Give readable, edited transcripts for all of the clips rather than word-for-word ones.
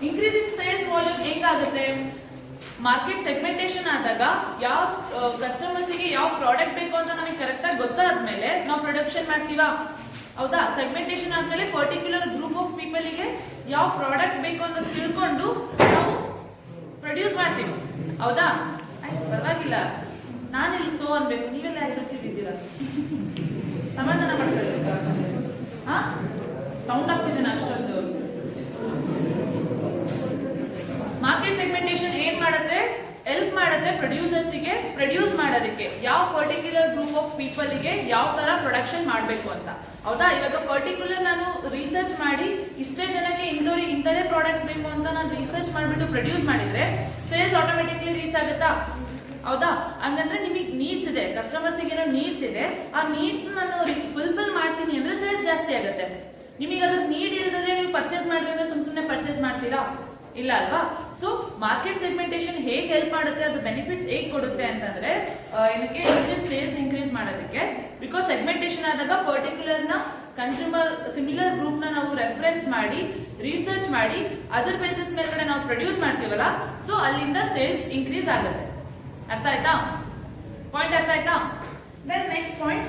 Increasing sales volume ಹೆಂಗಾಗುತ್ತೆ? Market segmentation ಆದಾಗ ಯಾವ ಕಸ್ಟಮರ್ಸ್ಗೆ ಯಾವ ಪ್ರಾಡಕ್ಟ್ ಬೇಕು ಅಂತ ನಮಗೆ ಕರೆಕ್ಟ್ ಆಗಿ ಗೊತ್ತಾದ್ಮೇಲೆ ನಾವು ಪ್ರೊಡಕ್ಷನ್ ಮಾಡ್ತೀವಾ? ಹೌದಾ? ಸೆಗ್ಮೆಂಟೇಷನ್ ಆದ್ಮೇಲೆ ಪರ್ಟಿಕ್ಯುಲರ್ ಗ್ರೂಪ್ ಆಫ್ ಪೀಪಲ್ಗೆ ಯಾವ ಪ್ರಾಡಕ್ಟ್ ಬೇಕು ಅಂತ ತಿಳ್ಕೊಂಡು ನಾವು ಪ್ರೊಡ್ಯೂಸ್ ಮಾಡ್ತೀವಿ. ಹೌದಾ? ಆಯ್ತು, ಪರವಾಗಿಲ್ಲ, ನಾನಿಲ್ಲಿ ಅನ್ಬೇಕು, ನೀವೆಲ್ಲ ಯಾರು ಚಿಟ್ಟಿದ್ದೀರಾ? ಸಮಾಧಾನ ಮಾಡ್ತಾರೆ. ಹಾ, ಸೌಂಡ್ ಆಗ್ತಿದ್ದೇನೆ ಅಷ್ಟೊಂದು. ಮಾರ್ಕೆಟ್ ಸೆಗ್ಮೆಂಟೇಷನ್ ಏನ್ ಮಾಡುತ್ತೆ? ಹೆಲ್ಪ್ ಮಾಡುತ್ತೆ ಪ್ರೊಡ್ಯೂಸರ್ಸ್ಗೆ ಪ್ರೊಡ್ಯೂಸ್ ಮಾಡೋದಕ್ಕೆ ಯಾವ ಪರ್ಟಿಕ್ಯುಲರ್ ಗ್ರೂಪ್ ಆಫ್ ಪೀಪಲ್ಗೆ ಯಾವ ತರ ಪ್ರೊಡಕ್ಷನ್ ಮಾಡಬೇಕು ಅಂತ. ಹೌದಾ? ಇವಾಗ ಪರ್ಟಿಕ್ಯುಲರ್ ನಾನು ರಿಸರ್ಚ್ ಮಾಡಿ ಇಷ್ಟೇ ಜನಕ್ಕೆ ಇಂಥದೇ ಪ್ರಾಡಕ್ಟ್ಸ್ ಬೇಕು ಅಂತ ನಾನು ರಿಸರ್ಚ್ ಮಾಡಿಬಿಟ್ಟು ಪ್ರೊಡ್ಯೂಸ್ ಮಾಡಿದ್ರೆ ಸೇಲ್ಸ್ ಆಟೋಮೆಟಿಕ್ಲಿ ರೀಚ್ ಆಗುತ್ತಾ? ಹೌದಾ? ಹಂಗಂದ್ರೆ ನಿಮಗೆ ನೀಡ್ಸ್ ಇದೆ, ಕಸ್ಟಮರ್ಸ್ಗೆ ಏನೋ ನೀಡ್ಸ್ ಇದೆ, ಆ ನೀಡ್ಸ್ ನಾನು ಫುಲ್ಫಿಲ್ ಮಾಡ್ತೀನಿ ಅಂದ್ರೆ ಸೇಲ್ಸ್ ಜಾಸ್ತಿ ಆಗುತ್ತೆ. ನಿಮಗೆ ಅದ್ರ ನೀಡ್ ಇಲ್ಲದ್ರೆ ನೀವು ಪರ್ಚೇಸ್ ಮಾಡ್ರಿ ಅಂದ್ರೆ ಸುಮ್ಮನೆ ಪರ್ಚೇಸ್ ಮಾಡ್ತೀರಾ? ಇಲ್ಲ ಅಲ್ವಾ? ಸೊ ಮಾರ್ಕೆಟ್ ಸೆಗ್ಮೆಂಟೇಷನ್ ಹೇಗೆ ಹೆಲ್ಪ್ ಮಾಡುತ್ತೆ, ಅದು ಬೆನಿಫಿಟ್ಸ್ ಹೇಗೆ ಕೊಡುತ್ತೆ ಅಂತಂದ್ರೆ ಏನಕ್ಕೆ? ಸೇಲ್ಸ್ ಇನ್ಕ್ರೀಸ್ ಮಾಡೋದಕ್ಕೆ. ಬಿಕಾಸ್ ಸೆಗ್ಮೆಂಟೇಷನ್ ಆದಾಗ ಪರ್ಟಿಕ್ಯುಲರ್ ನ ಕನ್ಸ್ಯೂಮರ್ ಸಿಮಿಲರ್ ಗ್ರೂಪ್ ನ ನಾವು ರೆಫರೆನ್ಸ್ ಮಾಡಿ ರಿಸರ್ಚ್ ಮಾಡಿ ಅದರ್ ಬೇಸಿಸ್ ಮೇಲ್ಗಡೆ ನಾವು ಪ್ರೊಡ್ಯೂಸ್ ಮಾಡ್ತೀವಲ್ಲ, ಸೊ ಅಲ್ಲಿಂದ ಸೇಲ್ಸ್ ಇನ್ಕ್ರೀಸ್ ಆಗುತ್ತೆ. ಅರ್ಥ ಆಯ್ತಾ? ಪಾಯಿಂಟ್ ಅರ್ಥ ಆಯ್ತಾ? Then next point,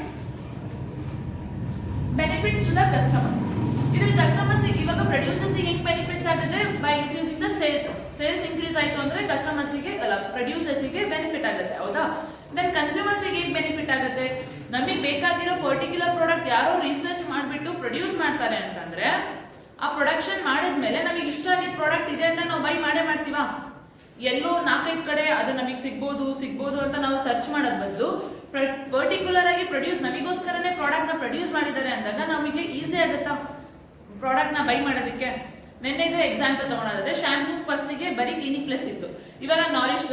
benefits to the customers. ಇದ್ರಲ್ಲಿ ಕಸ್ಟಮರ್ಸ್ ಇವಾಗ ಪ್ರೊಡ್ಯೂಸರ್ಸ್ ಹೆಂಗ್ ಬೆನಿಫಿಟ್ಸ್ ಆಗುತ್ತೆ? By increasing the sales. Sales increase ಆಯ್ತು ಅಂದ್ರೆ ಕಸ್ಟಮರ್ಸ್ ಗೆ ಅಲ್ಲ, ಪ್ರೊಡ್ಯೂಸರ್ಸ್ ಗೆ ಬೆನಿಫಿಟ್ ಆಗುತ್ತೆ. ಹೌದಾ? ದೆನ್ ಕನ್ಸ್ಯೂಮರ್ಸ್ ಗೆ ಹೇಗೆ ಬೆನಿಫಿಟ್ ಆಗುತ್ತೆ? ನಮಗೆ ಬೇಕಾಗಿರೋ ಪರ್ಟಿಕ್ಯುಲರ್ ಪ್ರಾಡಕ್ಟ್ ಯಾರೋ ರಿಸರ್ಚ್ ಮಾಡಿಬಿಟ್ಟು ಪ್ರೊಡ್ಯೂಸ್ ಮಾಡ್ತಾರೆ ಅಂತಂದ್ರೆ ಆ ಪ್ರೊಡಕ್ಷನ್ ಮಾಡಿದ್ಮೇಲೆ ನಮಗೆ ಇಷ್ಟ ಆಗಿದ್ದ ಪ್ರಾಡಕ್ಟ್ ಇದೆ ಅಂತ ನಾವು ಬೈ ಮಾಡೇ ಮಾಡ್ತೀವಾ? ಎಲ್ಲೋ 4-5 ಕಡೆ ಅದು ನಮಗೆ ಸಿಗ್ಬೋದು ಅಂತ ನಾವು ಸರ್ಚ್ ಮಾಡೋದ್ ಬದಲು ಪರ್ಟಿಕ್ಯುಲರ್ ಆಗಿ ನಮಗೋಸ್ಕರನೇ ಪ್ರಾಡಕ್ಟ್ ನ ಪ್ರೊಡ್ಯೂಸ್ ಮಾಡಿದ್ದಾರೆ ಅಂದಾಗ ನಮಗೆ ಈಸಿ ಆಗುತ್ತಾ ಪ್ರಾಡಕ್ಟ್ ನ ಬೈ ಮಾಡೋದಕ್ಕೆ? ನೆನ್ನೆದು ಎಕ್ಸಾಂಪಲ್ ತಗೊಳೋದಾದ್ರೆ ಶಾಂಪೂ ಫಸ್ಟಿಗೆ ಬರೀ ಕ್ಲಿನಿಕ್ ಪ್ಲಸ್ ಇತ್ತು, ಇವಾಗ ನಾರಿಶ್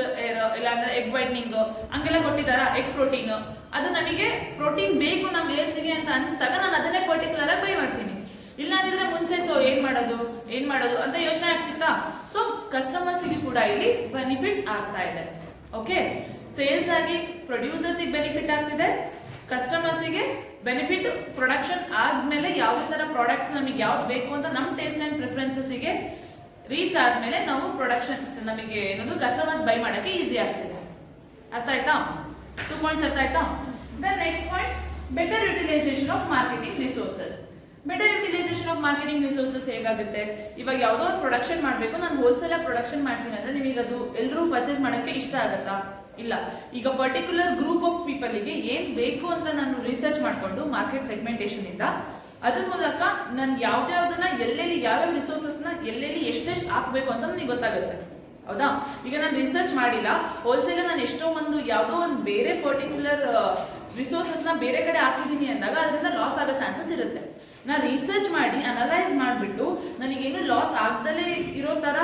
ಇಲ್ಲ ಅಂದ್ರೆ ಎಗ್ ವೈಟ್ನಿಂಗ್ ಹಂಗೆಲ್ಲ ಕೊಟ್ಟಿದಾರ, ಎಗ್ ಪ್ರೋಟೀನ್. ಅದು ನಮಗೆ ಪ್ರೋಟೀನ್ ಬೇಕು ನಮ್ಮ ಹೇರ್ಸಿಗೆ ಅಂತ ಅನ್ಸ್ದಾಗ ನಾನು ಅದನ್ನೇ ಪರ್ಟಿಕ್ಯುಲರ್ ಆಗಿ ಬೈ ಮಾಡ್ತೀನಿ. ಇಲ್ಲ ಅಂದಿದ್ರೆ ಮುಂಚೆ ಏನ್ ಮಾಡೋದು ಅಂತ ಯೋಚನೆ ಆಗ್ತಿತ್ತಾ? ಸೊ ಕಸ್ಟಮರ್ಸ್ ಗೆ ಕೂಡ ಇಲ್ಲಿ ಬೆನಿಫಿಟ್ಸ್ ಆಗ್ತಾ ಇದೆ. ಓಕೆ, ಸೇಲ್ಸ್ ಆಗಿ ಪ್ರೊಡ್ಯೂಸರ್ಸ್ ಬೆನಿಫಿಟ್ ಆಗ್ತಿದೆ, ಕಸ್ಟಮರ್ಸ್ ಗೆ ಬೆನಿಫಿಟ್ ಪ್ರೊಡಕ್ಷನ್ ಆದ್ಮೇಲೆ ಯಾವುದೇ ತರ ಪ್ರಾಡಕ್ಟ್ಸ್ ನಮಗೆ ಯಾವ್ದು ಬೇಕು ಅಂತ ನಮ್ಮ ಟೇಸ್ಟ್ ಅಂಡ್ ಪ್ರಿಫರೆನ್ಸಸ್ ಗೆ ರೀಚ್ ಆದ್ಮೇಲೆ ನಾವು ಪ್ರೊಡಕ್ಷನ್ಸ್ ನಮಗೆ ಏನದು ಕಸ್ಟಮರ್ಸ್ ಬೈ ಮಾಡಕ್ಕೆ ಈಸಿ ಆಗ್ತಿದೆ. ಅರ್ಥ ಆಯ್ತಾ? 2 ಪಾಯಿಂಟ್ಸ್ ಅರ್ಥ ಆಯ್ತಾ? Then next point, better utilisation of marketing resources. Better utilisation of marketing resources ಹೇಗಾಗುತ್ತೆ? ಇವಾಗ ಯಾವುದೋ ಒಂದು ಪ್ರೊಡಕ್ಷನ್ ಮಾಡಬೇಕು, ನಾನು ಹೋಲ್ಸೇಲ್ ಆಗಿ ಪ್ರೊಡಕ್ಷನ್ ಮಾಡ್ತೀನಿ ಅಂದ್ರೆ ನಿಮಗೆ ಅದು ಎಲ್ಲರೂ ಪರ್ಚೇಸ್ ಮಾಡಕ್ಕೆ ಇಷ್ಟ ಆಗುತ್ತಾ? ಇಲ್ಲ. ಈಗ ಪರ್ಟಿಕ್ಯುಲರ್ ಗ್ರೂಪ್ ಆಫ್ ಪೀಪಲ್ಗೆ ಏನ್ ಬೇಕು ಅಂತ ನಾನು ರಿಸರ್ಚ್ ಮಾಡ್ಕೊಂಡು ಮಾರ್ಕೆಟ್ ಸೆಗ್ಮೆಂಟೇಷನ್ ಇಂದ ಅದ್ರ ಮೂಲಕ ನಾನು ಯಾವ್ದಾವ್ದನ್ನ ಎಲ್ಲೆಲ್ಲಿ ಯಾವ್ಯಾವ ರಿಸೋರ್ಸಸ್ ನ ಎಲ್ಲೆಲ್ಲಿ ಎಷ್ಟೆಷ್ಟು ಹಾಕ್ಬೇಕು ಅಂತ ನನಗೆ ಗೊತ್ತಾಗುತ್ತೆ. ಹೌದಾ? ಈಗ ನಾನು ರಿಸರ್ಚ್ ಮಾಡಿಲ್ಲ, ಹೋಲ್ಸೇಲ್ ನಾನು ಎಷ್ಟೋ ಯಾವುದೋ ಒಂದು ಬೇರೆ ಪರ್ಟಿಕ್ಯುಲರ್ ರಿಸೋರ್ಸಸ್ ನ ಬೇರೆ ಕಡೆ ಹಾಕಿದೀನಿ ಅಂದಾಗ ಅದರಿಂದ ಲಾಸ್ ಆಗೋ ಚಾನ್ಸಸ್ ಇರುತ್ತೆ. ನಾನು ರಿಸರ್ಚ್ ಮಾಡಿ ಅನಲೈಸ್ ಮಾಡಿಬಿಟ್ಟು ನನಗೇನು ಲಾಸ್ ಆಗ್ದಲೇ ಇರೋ ತರ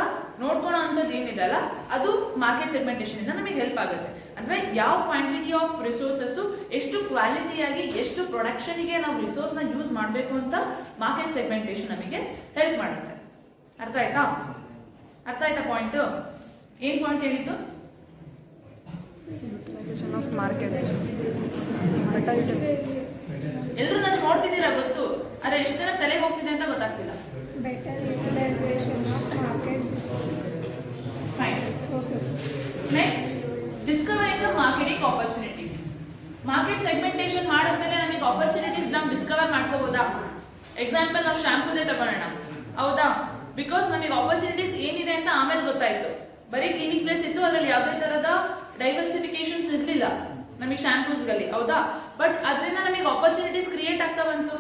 ನೋಡ್ಕೊಳ್ಳೋ ಅಂಥದ್ದು ಏನಿದೆ ಅಲ್ಲ, ಅದು ಮಾರ್ಕೆಟ್ ಸೆಗ್ಮೆಂಟೇಷನ್ ಇಂದ ನಮಗೆ ಹೆಲ್ಪ್ ಆಗುತ್ತೆ. ಅಂದ್ರೆ ಯಾವ ಕ್ವಾಂಟಿಟಿ ಆಫ್ ರಿಸೋರ್ಸಸ್ ಎಷ್ಟು ಕ್ವಾಲಿಟಿಯಾಗಿ ಎಷ್ಟು ಪ್ರೊಡಕ್ಷನ್ಗೆ ನಾವು ರಿಸೋರ್ಸ್ ನ ಯೂಸ್ ಮಾಡಬೇಕು ಅಂತ ಮಾರ್ಕೆಟ್ ಸೆಗ್ಮೆಂಟೇಷನ್ ನಮಗೆ ಹೆಲ್ಪ್ ಮಾಡುತ್ತೆ. ಅರ್ಥ ಆಯ್ತಾ? ಅರ್ಥ ಆಯ್ತಾ ಪಾಯಿಂಟ್? ಏನ್ ಪಾಯಿಂಟ್ ಹೇಳಿದ್ದು? ಎಲ್ಲರೂ ನಾನು ನೋಡ್ತಿದ್ದೀರಾ ಗೊತ್ತು, ಅರೆ ಎಷ್ಟು ಜನ ತಲೆಗೆ ಹೋಗ್ತಿದೆ ಅಂತ ಗೊತ್ತಾಗ್ತಿಲ್ಲ. Better utilization of market resources. Fine. Next, discovering the marketing opportunities. Market segmentation ಮಾಡಿದ್ಮೇಲೆ ನಮಗೆ ಆಪರ್ಚುನಿಟೀಸ್ ನಾವು ಡಿಸ್ಕವರ್ ಮಾಡ್ಕೋಬಹುದಾ? ಎಕ್ಸಾಂಪಲ್ ನಾವು ಶಾಂಪೂದೇ ತಗೊಳ್ಳೋಣ. ಹೌದಾ? ಬಿಕಾಸ್ ನಮಗೆ ಆಪರ್ಚುನಿಟೀಸ್ ಏನಿದೆ ಅಂತ ಆಮೇಲೆ ಗೊತ್ತಾಯ್ತು. ಬರೀ ಕ್ಲಿನಿಕ್ ಪ್ಲೇಸ್ ಇತ್ತು, ಅದರಲ್ಲಿ ಯಾವುದೇ ತರದ ಡೈವರ್ಸಿಫಿಕೇಶನ್ಸ್ ಇರಲಿಲ್ಲ ನಮಗೆ ಶಾಂಪೂಸ್ಗಳಲ್ಲಿ. ಹೌದಾ? ಬಟ್ ಅದರಿಂದ ನಮಗೆ ಆಪರ್ಚುನಿಟೀಸ್ ಕ್ರಿಯೇಟ್ ಆಗ್ತಾ ಬಂತು.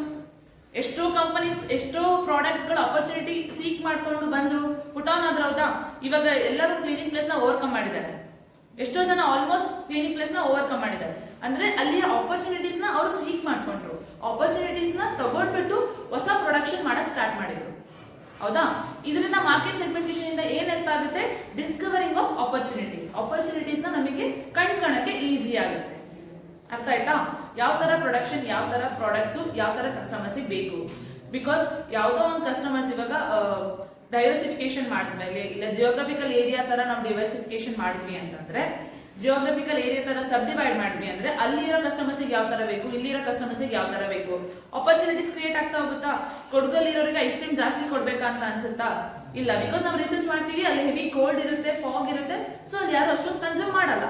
ಎಷ್ಟೋ ಕಂಪನೀಸ್ ಎಷ್ಟೋ ಪ್ರಾಡಕ್ಟ್ಸ್ ಗಳು ಆಪರ್ಚುನಿಟಿ ಸೀಕ್ ಮಾಡ್ಕೊಂಡು ಬಂದ್ರು, ಪುಟ್ ಆನ್ ಆದ್ರು. ಹೌದಾ? ಇವಾಗ ಎಲ್ಲರೂ ಕ್ಲಿನಿಕ್ ಪ್ಲೇಸ್ ನ ಓವರ್ಕಮ್ ಮಾಡಿದ್ದಾರೆ. ಎಷ್ಟೋ ಜನ ಆಲ್ಮೋಸ್ಟ್ ಕ್ಲಿನಿಕ್ ಪ್ಲೇಸ್ ನ ಓವರ್ಕಮ್ ಮಾಡಿದ್ದಾರೆ. ಅಂದ್ರೆ ಅಲ್ಲಿ ಆಪರ್ಚುನಿಟೀಸ್ ನ ಅವರು ಸೀಕ್ ಮಾಡ್ಕೊಂಡ್ರು, ಆಪರ್ಚುನಿಟೀಸ್ ನ ತಗೊಂಡ್ಬಿಟ್ಟು ಹೊಸ ಪ್ರೊಡಕ್ಷನ್ ಮಾಡಕ್ ಸ್ಟಾರ್ಟ್ ಮಾಡಿದ್ರು. ಹೌದಾ? ಇದರಿಂದ ಮಾರ್ಕೆಟ್ ಸೆಗ್ಮೆಂಟೇಷನ್ ಇಂದ ಏನ್ ಹೆಲ್ಪ್ ಆಗುತ್ತೆ? ಡಿಸ್ಕವರಿಂಗ್ ಆಫ್ ಆಪರ್ಚುನಿಟೀಸ್ ನ ನಮಗೆ ಕಂಡ್ಕೊಳಕ್ಕೆ ಈಸಿ ಆಗುತ್ತೆ. ಅರ್ಥ ಆಯ್ತಾ? ಯಾವ ತರ ಪ್ರೊಡಕ್ಷನ್, ಯಾವ ತರ ಪ್ರಾಡಕ್ಟ್ಸ್, ಯಾವ ತರ ಕಸ್ಟಮರ್ಸ್ ಬೇಕು. ಬಿಕಾಸ್ ಯಾವುದೋ ಒಂದು ಕಸ್ಟಮರ್ಸ್ ಇವಾಗ ಡೈವರ್ಸಿಫಿಕೇಶನ್ ಮಾಡಿದ್ಮೇಲೆ, ಇಲ್ಲ ಜಿಯೋಗ್ರಫಿಕಲ್ ಏರಿಯಾ ತರ ನಾವು ಡೈವರ್ಸಿಫಿಕೇಶನ್ ಮಾಡಿದ್ವಿ ಅಂತಂದ್ರೆ, ಜಿಯೋಗ್ರಫಿಕಲ್ ಏರಿಯಾ ತರ ಸಬ್ ಡಿವೈಡ್ ಮಾಡಿದ್ವಿ ಅಂದ್ರೆ ಅಲ್ಲಿರೋ ಕಸ್ಟಮರ್ಸ್ ಯಾವ ತರ ಬೇಕು, ಇಲ್ಲಿರೋ ಕಸ್ಟಮರ್ಸ್ ಯಾವ ತರ ಬೇಕು, ಆಪರ್ಚುನಿಟೀಸ್ ಕ್ರಿಯೇಟ್ ಆಗ್ತಾ ಹೋಗುತ್ತಾ? ಕೊಡಗಲ್ಲಿರೋರಿಗೆ ಐಸ್ ಕ್ರೀಮ್ ಜಾಸ್ತಿ ಕೊಡ್ಬೇಕಂತ ಅನ್ಸುತ್ತಾ? ಇಲ್ಲ, ಬಿಕಾಸ್ ನಾವು ರಿಸರ್ಚ್ ಮಾಡ್ತೀವಿ, ಅಲ್ಲಿ ಹೆವಿ ಕೋಲ್ಡ್ ಇರುತ್ತೆ, ಫಾಗ್ ಇರುತ್ತೆ, ಸೊ ಅಲ್ಲಿ ಯಾರು ಅಷ್ಟೊಂದು ಕನ್ಸ್ಯೂಮ್ ಮಾಡಲ್ಲ.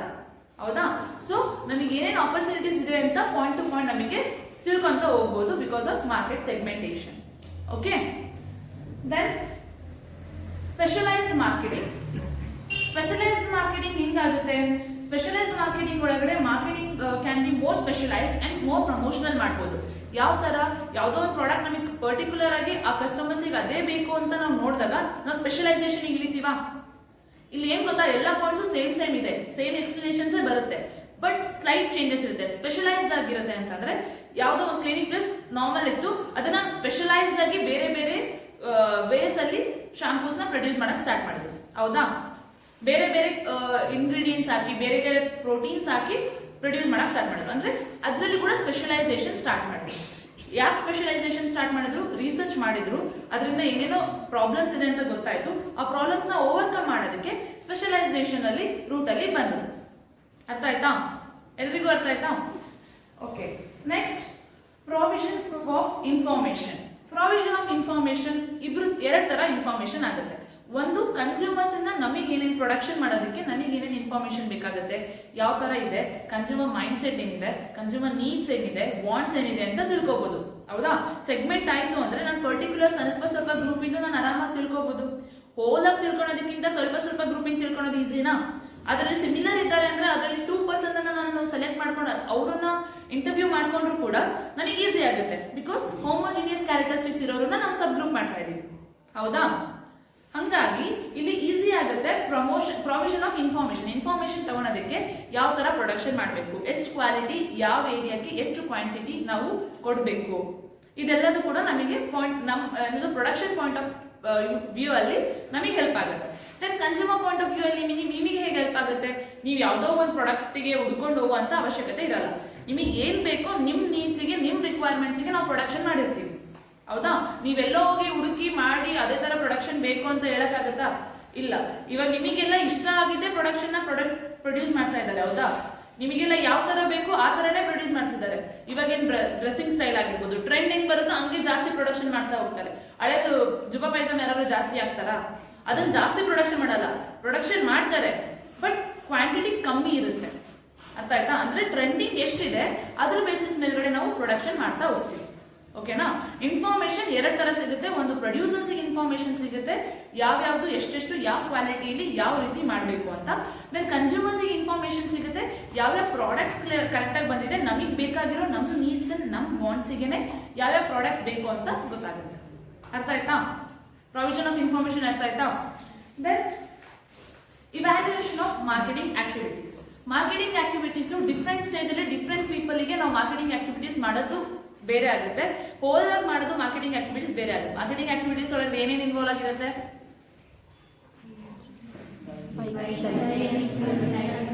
ಹೌದಾ? ಸೊ ನಮಗೆ ಏನೇನು ಆಪರ್ಚುನಿಟೀಸ್ ಇದೆ ಅಂತ ಪಾಯಿಂಟ್ ಟು ಪಾಯಿಂಟ್ ನಮಗೆ ತಿಳ್ಕೊಂತ ಹೋಗ್ಬೋದು because of market segmentation. Okay, then specialized marketing. Specialized marketing ಹಿಂಗಾಗುತ್ತೆ, ಸ್ಪೆಷಲೈಸ್ಡ್ ಮಾರ್ಕೆಟಿಂಗ್ ಒಳಗಡೆ marketing can be more specialized and more promotional ಮಾಡ್ಬೋದು. ಯಾವ ತರ, ಯಾವುದೋ ಒಂದು ಪ್ರಾಡಕ್ಟ್ ನಮಗೆ ಪರ್ಟಿಕ್ಯುಲರ್ ಆಗಿ ಆ ಕಸ್ಟಮರ್ಸಿಗೆ ಅದೇ ಬೇಕು ಅಂತ ನಾವು ನೋಡಿದಾಗ ನಾವು ಸ್ಪೆಷಲೈಸೇಷನ್ ಇಳಿತೀವಾ? ಇಲ್ಲಿ ಏನ್ ಗೊತ್ತಾ, ಎಲ್ಲ ಪಾಯಿಂಟ್ಸು ಸೇಮ್ ಇದೆ, ಸೇಮ್ ಎಕ್ಸ್ಪ್ಲನೇಷನ್ಸೇ ಬರುತ್ತೆ, ಬಟ್ ಸ್ಲೈಟ್ ಚೇಂಜಸ್ ಇರುತ್ತೆ. ಸ್ಪೆಷಲೈಸ್ಡ್ ಆಗಿರುತ್ತೆ ಅಂತಂದ್ರೆ ಯಾವುದೋ ಒಂದು ಕ್ಲಿನಿಕ್ ಪ್ಲಸ್ ನಾರ್ಮಲ್ ಇತ್ತು, ಅದನ್ನ ಸ್ಪೆಷಲೈಸ್ಡ್ ಆಗಿ ಬೇರೆ ಬೇರೆ ವೇಸ್ ಅಲ್ಲಿ ಶಾಂಪೂಸ್ ನ ಪ್ರೊಡ್ಯೂಸ್ ಮಾಡಕ್ ಸ್ಟಾರ್ಟ್ ಮಾಡಿದ್ರು. ಹೌದಾ? ಬೇರೆ ಬೇರೆ ಇಂಗ್ರೀಡಿಯೆಂಟ್ಸ್ ಹಾಕಿ, ಬೇರೆ ಬೇರೆ ಪ್ರೋಟೀನ್ಸ್ ಹಾಕಿ ಪ್ರೊಡ್ಯೂಸ್ ಮಾಡಕ್ ಸ್ಟಾರ್ಟ್ ಮಾಡಿದ್ರು. ಅಂದ್ರೆ ಅದರಲ್ಲಿ ಕೂಡ ಸ್ಪೆಷಲೈಸೇಷನ್ ಸ್ಟಾರ್ಟ್ ಮಾಡಿದ್ರು. ಯಾಕೆ ಸ್ಪೆಷಲೈಸೇಷನ್ ಸ್ಟಾರ್ಟ್ ಮಾಡಿದ್ರು? ರಿಸರ್ಚ್ ಮಾಡಿದ್ರು, ಅದರಿಂದ ಏನೇನೋ ಪ್ರಾಬ್ಲಮ್ಸ್ ಇದೆ ಅಂತ ಗೊತ್ತಾಯ್ತು, ಆ ಪ್ರಾಬ್ಲಮ್ಸ್ ನ ಓವರ್ಕಮ್ ಮಾಡೋದಕ್ಕೆ ಸ್ಪೆಷಲೈಸೇಷನ್ ಅಲ್ಲಿ ರೂಟ್ ಅಲ್ಲಿ ಬಂದ್ರು. ಅರ್ಥ ಆಯ್ತಾ? ಎಲ್ರಿಗೂ ಅರ್ಥ ಆಯ್ತಾ? Okay, next provision of information. Provision of information ಎರಡು ತರ ಇನ್ಫಾರ್ಮೇಶನ್ ಆಗುತ್ತೆ. ಒಂದು, ಕನ್ಸ್ಯೂಮರ್ಸ್ ಇಂದ ನಮಗೆ ಏನೇನು ಪ್ರೊಡಕ್ಷನ್ ಮಾಡೋದಕ್ಕೆ ನನಗೆ ಏನೇನು ಇನ್ಫಾರ್ಮೇಶನ್ ಬೇಕಾಗುತ್ತೆ, ಯಾವ ತರ ಇದೆ, ಕನ್ಸ್ಯೂಮರ್ ಮೈಂಡ್ ಸೆಟ್ ಏನಿದೆ, ಕನ್ಸ್ಯೂಮರ್ ನೀಡ್ಸ್ ಏನಿದೆ, ವಾಂಟ್ಸ್ ಏನಿದೆ ಅಂತ ತಿಳ್ಕೊಬಹುದು. ಹೌದಾ? ಸೆಗ್ಮೆಂಟ್ ಆಯ್ತು ಅಂದ್ರೆ ನಾನು ಪರ್ಟಿಕ್ಯುಲರ್ ಸ್ವಲ್ಪ ಗ್ರೂಪ್ ಇಂದ ನಾನು ಆರಾಮಾಗಿ ತಿಳ್ಕೊಬಹುದು. ಹೋಲ್ ಆಗಿ ತಿಳ್ಕೊಳೋದಕ್ಕಿಂತ ಸ್ವಲ್ಪ ಗ್ರೂಪಿಂಗ್ ತಿಳ್ಕೊಳೋದು ಈಸಿನಾ? ಅದರಲ್ಲಿ ಸಿಮಿಲರ್ ಇದ್ದಾರೆ ಅಂದ್ರೆ ಅದರಲ್ಲಿ 2% ಅನ್ನ ನಾನು ಸೆಲೆಕ್ಟ್ ಮಾಡ್ಕೊಂಡು ಅವ್ರನ್ನ ಇಂಟರ್ವ್ಯೂ ಮಾಡ್ಕೊಂಡ್ರು ಕೂಡ ನನಗೆ ಈಸಿ ಆಗುತ್ತೆ, ಬಿಕಾಸ್ ಹೋಮೋಜಿನಿಯಸ್ ಕ್ಯಾರೆಕ್ಟರಿಸ್ಟಿಕ್ಸ್ ಇರೋರನ್ನ ನಾವು ಸಬ್ ಗ್ರೂಪ್ ಮಾಡ್ತಾ ಇದೀವಿ. ಹೌದಾ? ಹಂಗಾಗಿ ಇಲ್ಲಿ ಈಸಿ ಆಗುತ್ತೆ ಪ್ರೊವಿಷನ್ ಆಫ್ ಇನ್ಫಾರ್ಮೇಶನ್ ತಗೊಳೋದಕ್ಕೆ. ಯಾವ ತರ ಪ್ರೊಡಕ್ಷನ್ ಮಾಡಬೇಕು, ಎಷ್ಟು ಕ್ವಾಲಿಟಿ, ಯಾವ ಏರಿಯಾಕ್ಕೆ ಎಷ್ಟು ಕ್ವಾಂಟಿಟಿ ನಾವು ಕೊಡಬೇಕು, ಇದೆಲ್ಲದೂ ಕೂಡ ನಮಗೆ ನಮ್ಮ ಪ್ರೊಡಕ್ಷನ್ ಪಾಯಿಂಟ್ ಆಫ್ ವ್ಯೂ ಅಲ್ಲಿ ನಮಗೆ ಹೆಲ್ಪ್ ಆಗುತ್ತೆ. Then consumer point of view ಅಲ್ಲಿ ನಿಮಗೆ ಹೇಗೆ ಹೆಲ್ಪ್ ಆಗುತ್ತೆ? ನೀವು ಯಾವುದೋ ಒಂದು ಪ್ರಾಡಕ್ಟ್ಗೆ ಹುಡ್ಕೊಂಡು ಹೋಗುವಂತ ಅವಶ್ಯಕತೆ ಇರಲ್ಲ. ನಿಮಗೆ ಏನ್ ಬೇಕೋ ನಿಮ್ಮ ನೀಡ್ಸ್ಗೆ, ನಿಮ್ಮ ರಿಕ್ವೈರ್ಮೆಂಟ್ಸ್ಗೆ ನಾವು ಪ್ರೊಡಕ್ಷನ್ ಮಾಡಿರ್ತೀವಿ. ಹೌದಾ? ನೀವೆಲ್ಲೋ ಹೋಗಿ ಹುಡುಕಿ ಮಾಡಿ ಅದೇ ತರ ಪ್ರೊಡಕ್ಷನ್ ಬೇಕು ಅಂತ ಹೇಳಕ್ಕಾಗತ್ತಾ? ಇಲ್ಲ. ಇವಾಗ ನಿಮಗೆಲ್ಲ ಇಷ್ಟ ಆಗಿದೆ ಪ್ರೊಡ್ಯೂಸ್ ಮಾಡ್ತಾ ಇದ್ದಾರೆ. ಹೌದಾ? ನಿಮಗೆಲ್ಲ ಯಾವ ತರ ಬೇಕು ಆ ತರನೇ ಪ್ರೊಡ್ಯೂಸ್ ಮಾಡ್ತಿದ್ದಾರೆ. ಇವಾಗ ಏನ್ ಡ್ರೆಸ್ಸಿಂಗ್ ಸ್ಟೈಲ್ ಆಗಿರ್ಬೋದು, ಟ್ರೆಂಡ್ ಹೆಂಗ್ ಬರುತ್ತೋ ಹಂಗೆ ಜಾಸ್ತಿ ಪ್ರೊಡಕ್ಷನ್ ಮಾಡ್ತಾ ಹೋಗ್ತಾರೆ. ಹಳೇದು ಜುಬಾ ಪೈಜಾಮ ಯಾರು ಜಾಸ್ತಿ ಆಗ್ತಾರಾ? ಅದನ್ನ ಜಾಸ್ತಿ ಪ್ರೊಡಕ್ಷನ್ ಮಾಡಲ್ಲ, ಪ್ರೊಡಕ್ಷನ್ ಮಾಡ್ತಾರೆ, ಬಟ್ ಕ್ವಾಂಟಿಟಿ ಕಮ್ಮಿ ಇರುತ್ತೆ. ಅರ್ಥ ಆಯ್ತಾ? ಅಂದ್ರೆ ಟ್ರೆಂಡಿಂಗ್ ಎಷ್ಟಿದೆ ಅದ್ರ ಬೇಸಿಸ್ ಮೇಲ್ಗಡೆ ನಾವು ಪ್ರೊಡಕ್ಷನ್ ಮಾಡ್ತಾ ಹೋಗ್ತೀವಿ. ಓಕೆನಾ? ಇನ್ಫಾರ್ಮೇಶನ್ ಎರಡು ತರ ಸಿಗುತ್ತೆ. ಒಂದು, ಪ್ರೊಡ್ಯೂಸರ್ಸ್ ಇನ್ಫಾರ್ಮೇಶನ್ ಸಿಗುತ್ತೆ, ಯಾವ್ಯಾವ್ದು ಎಷ್ಟೆಷ್ಟು ಯಾವ ಕ್ವಾಲಿಟಿಯಲ್ಲಿ ಯಾವ ರೀತಿ ಮಾಡಬೇಕು ಅಂತ. ದೆನ್ ಕನ್ಸ್ಯೂಮರ್ಸ್ ಇನ್ಫಾರ್ಮೇಶನ್ ಸಿಗುತ್ತೆ, ಯಾವ್ಯಾವ ಪ್ರಾಡಕ್ಟ್ಸ್ ಕರೆಕ್ಟ್ ಆಗಿ ಬಂದಿದೆ, ನಮಗೆ ಬೇಕಾಗಿರೋ ನಮ್ಮ ನೀಡ್ಸ್ ನಮ್ಮ ವಾಂಟ್ಸಿಗೆನೆ ಯಾವ್ಯಾವ ಪ್ರಾಡಕ್ಟ್ಸ್ ಬೇಕು ಅಂತ ಗೊತ್ತಾಗುತ್ತೆ. ಅರ್ಥ ಆಯ್ತಾ? ಪ್ರೊವಿಷನ್ ಆಫ್ ಇನ್ಫಾರ್ಮೇಶನ್ ಅರ್ಥ ಆಯ್ತಾ? Then evaluation of marketing activities. Marketing activities different stage ಅಲ್ಲಿ ಡಿಫ್ರೆಂಟ್ ಪೀಪಲ್ಗೆ ನಾವು ಮಾರ್ಕೆಟಿಂಗ್ ಆಕ್ಟಿವಿಟೀಸ್ ಮಾಡೋದು ಬೇರೆ ಆಗುತ್ತೆ, ಹೋಲ್ ಆಗಿ ಮಾಡೋದು ಮಾರ್ಕೆಟಿಂಗ್ ಆಕ್ಟಿವಿಟೀಸ್ ಬೇರೆ ಆಗುತ್ತೆ. ಮಾರ್ಕೆಟಿಂಗ್ ಆಕ್ಟಿವಿಟೀಸ್ ಒಳಗೆ ಏನೇನು ಇನ್ವಾಲ್ವ್ ಆಗಿರುತ್ತೆ?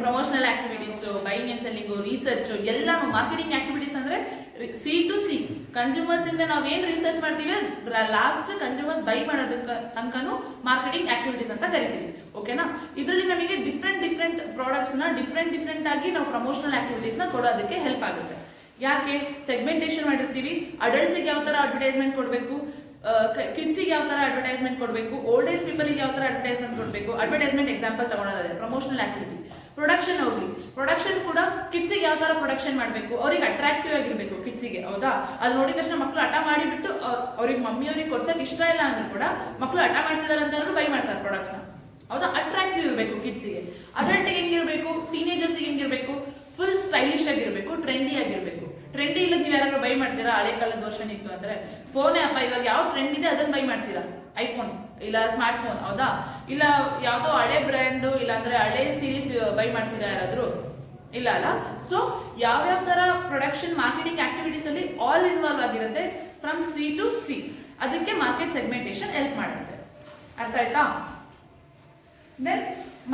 Promotional activities, buying and selling, research, ಎಲ್ಲಾನು ಮಾರ್ಕೆಟಿಂಗ್ ಆಕ್ಟಿವಿಟೀಸ್ ಅಂದ್ರೆ ಸಿ ಟು ಸಿ. ಕನ್ಸ್ಯೂಮರ್ಸ್ ಇಂದ ನಾವು ಏನ್ ರಿಸರ್ಚ್ ಮಾಡ್ತೀವಿ, ಲಾಸ್ಟ್ ಕನ್ಸ್ಯೂಮರ್ಸ್ ಬೈ ಮಾಡೋದಕ್ಕೆ ತನಕನೂ ಮಾರ್ಕೆಟಿಂಗ್ ಆಕ್ಟಿವಿಟೀಸ್ ಅಂತ ಕರಿತೀವಿ. ಓಕೆನಾ? ಇದರಲ್ಲಿ ನಮಗೆ ಡಿಫ್ರೆಂಟ್ ಪ್ರಾಡಕ್ಟ್ಸ್ ನ ಡಿಫ್ರೆಂಟ್ ಆಗಿ ನಾವು ಪ್ರಮೋಷನಲ್ ಆಕ್ಟಿವಿಟೀಸ್ ನ ಕೊಡೋದಕ್ಕೆ ಹೆಲ್ಪ್ ಆಗುತ್ತೆ. ಯಾಕೆ? ಸೆಗ್ಮೆಂಟೇಷನ್ ಮಾಡಿರ್ತೀವಿ. ಅಡಲ್ಟ್ಸಿಗೆ ಯಾವ ತರ ಅಡ್ವರ್ಟೈಸ್ಮೆಂಟ್ ಕೊಡಬೇಕು, ಕಿಡ್ಸಿಗೆ ಯಾವ ತರ ಅಡ್ವರ್ಟೈಸ್ಮೆಂಟ್ ಕೊಡಬೇಕು, ಓಲ್ಡ್ ಏಜ್ ಪೀಪಲ್ಗೆ ಯಾವ ತರ ಅಡ್ವರ್ಟೈಸ್ಮೆಂಟ್ ಕೊಡಬೇಕು. ಅಡ್ವರ್ಟೈಸ್ಮೆಂಟ್ ಎಕ್ಸಾಂಪಲ್ ತಗೊಳ್ಳೋದಾದ್ರೆ ಪ್ರಮೋಷನಲ್ ಆಕ್ಟಿವಿಟಿ. ಪ್ರೊಡಕ್ಷನ್ ಹೋಗ್ಲಿ, ಪ್ರೊಡಕ್ಷನ್ ಕೂಡ ಕಿಡ್ಸಿಗೆ ಯಾವ ತರ ಪ್ರೊಡಕ್ಷನ್ ಮಾಡಬೇಕು, ಅವ್ರಿಗೆ ಅಟ್ರಾಕ್ಟಿವ್ ಆಗಿರ್ಬೇಕು ಕಿಡ್ಸಿಗೆ. ಹೌದಾ? ಅದು ನೋಡಿದ ತಕ್ಷಣ ಮಕ್ಕಳು ಹಠ ಮಾಡಿಬಿಟ್ಟು ಅವ್ರಿಗೆ ಮಮ್ಮಿಯವ್ರಿಗೆ ಕೊಡ್ಸಕ್ ಇಷ್ಟ ಇಲ್ಲ ಅಂದ್ರೂ ಕೂಡ ಮಕ್ಕಳು ಹಠ ಮಾಡ್ತಿದಾರೆ ಅಂತಂದ್ರೂ ಬೈ ಮಾಡ್ತಾರೆ ಪ್ರಾಡಕ್ಟ್ಸ್ ನ. ಹೌದಾ? ಅಟ್ರಾಕ್ಟಿವ್ ಇರಬೇಕು ಕಿಡ್ಸಿಗೆ. ಅಡಲ್ಟ್ಗೆ ಹೆಂಗಿರ್ಬೇಕು, ಟೀನೇಜರ್ಸ್ಗೆ ಹೆಂಗಿರ್ಬೇಕು, ಫುಲ್ ಸ್ಟೈಲಿಶ್ ಆಗಿರ್ಬೇಕು, ಟ್ರೆಂಡಿ ಆಗಿರ್ಬೇಕು. ಟ್ರೆಂಡಿ ಇಲ್ಲದ ನೀವು ಯಾರು ಬೈ ಮಾಡ್ತೀರಾ? ಹಳೆ ಕಾಲದ ವರ್ಷನ್ ಇತ್ತು ಅಂದ್ರೆ ಫೋನೇ ಅಪ್ಪ, ಇವಾಗ ಯಾವ ಟ್ರೆಂಡ್ ಇದೆ ಅದನ್ನ ಬೈ ಮಾಡ್ತೀರಾ? ಐಫೋನ್ ಇಲ್ಲ ಸ್ಮಾರ್ಟ್ ಫೋನ್. ಹೌದಾ? ಇಲ್ಲ ಯಾವ್ದೋ ಹಳೆ ಬ್ರ್ಯಾಂಡ್ ಇಲ್ಲ ಅಂದ್ರೆ ಹಳೆ ಸೀರೀಸ್ ಬೈ ಮಾಡ್ತೀರಾ ಯಾರಾದ್ರೂ? ಇಲ್ಲ ಅಲ್ಲ. ಸೊ ಯಾವ್ಯಾವ ತರ ಪ್ರೊಡಕ್ಷನ್ ಮಾರ್ಕೆಟಿಂಗ್ ಆಕ್ಟಿವಿಟೀಸ್ ಅಲ್ಲಿ ಆಲ್ ಇನ್ವಾಲ್ವ್ ಆಗಿರುತ್ತೆ, ಫ್ರಮ್ ಸಿ ಟು ಸಿ. ಅದಕ್ಕೆ ಮಾರ್ಕೆಟ್ ಸೆಗ್ಮೆಂಟೇಷನ್ ಹೆಲ್ಪ್ ಮಾಡುತ್ತೆ. ಅರ್ಥ ಆಯ್ತಾ? ದೆನ್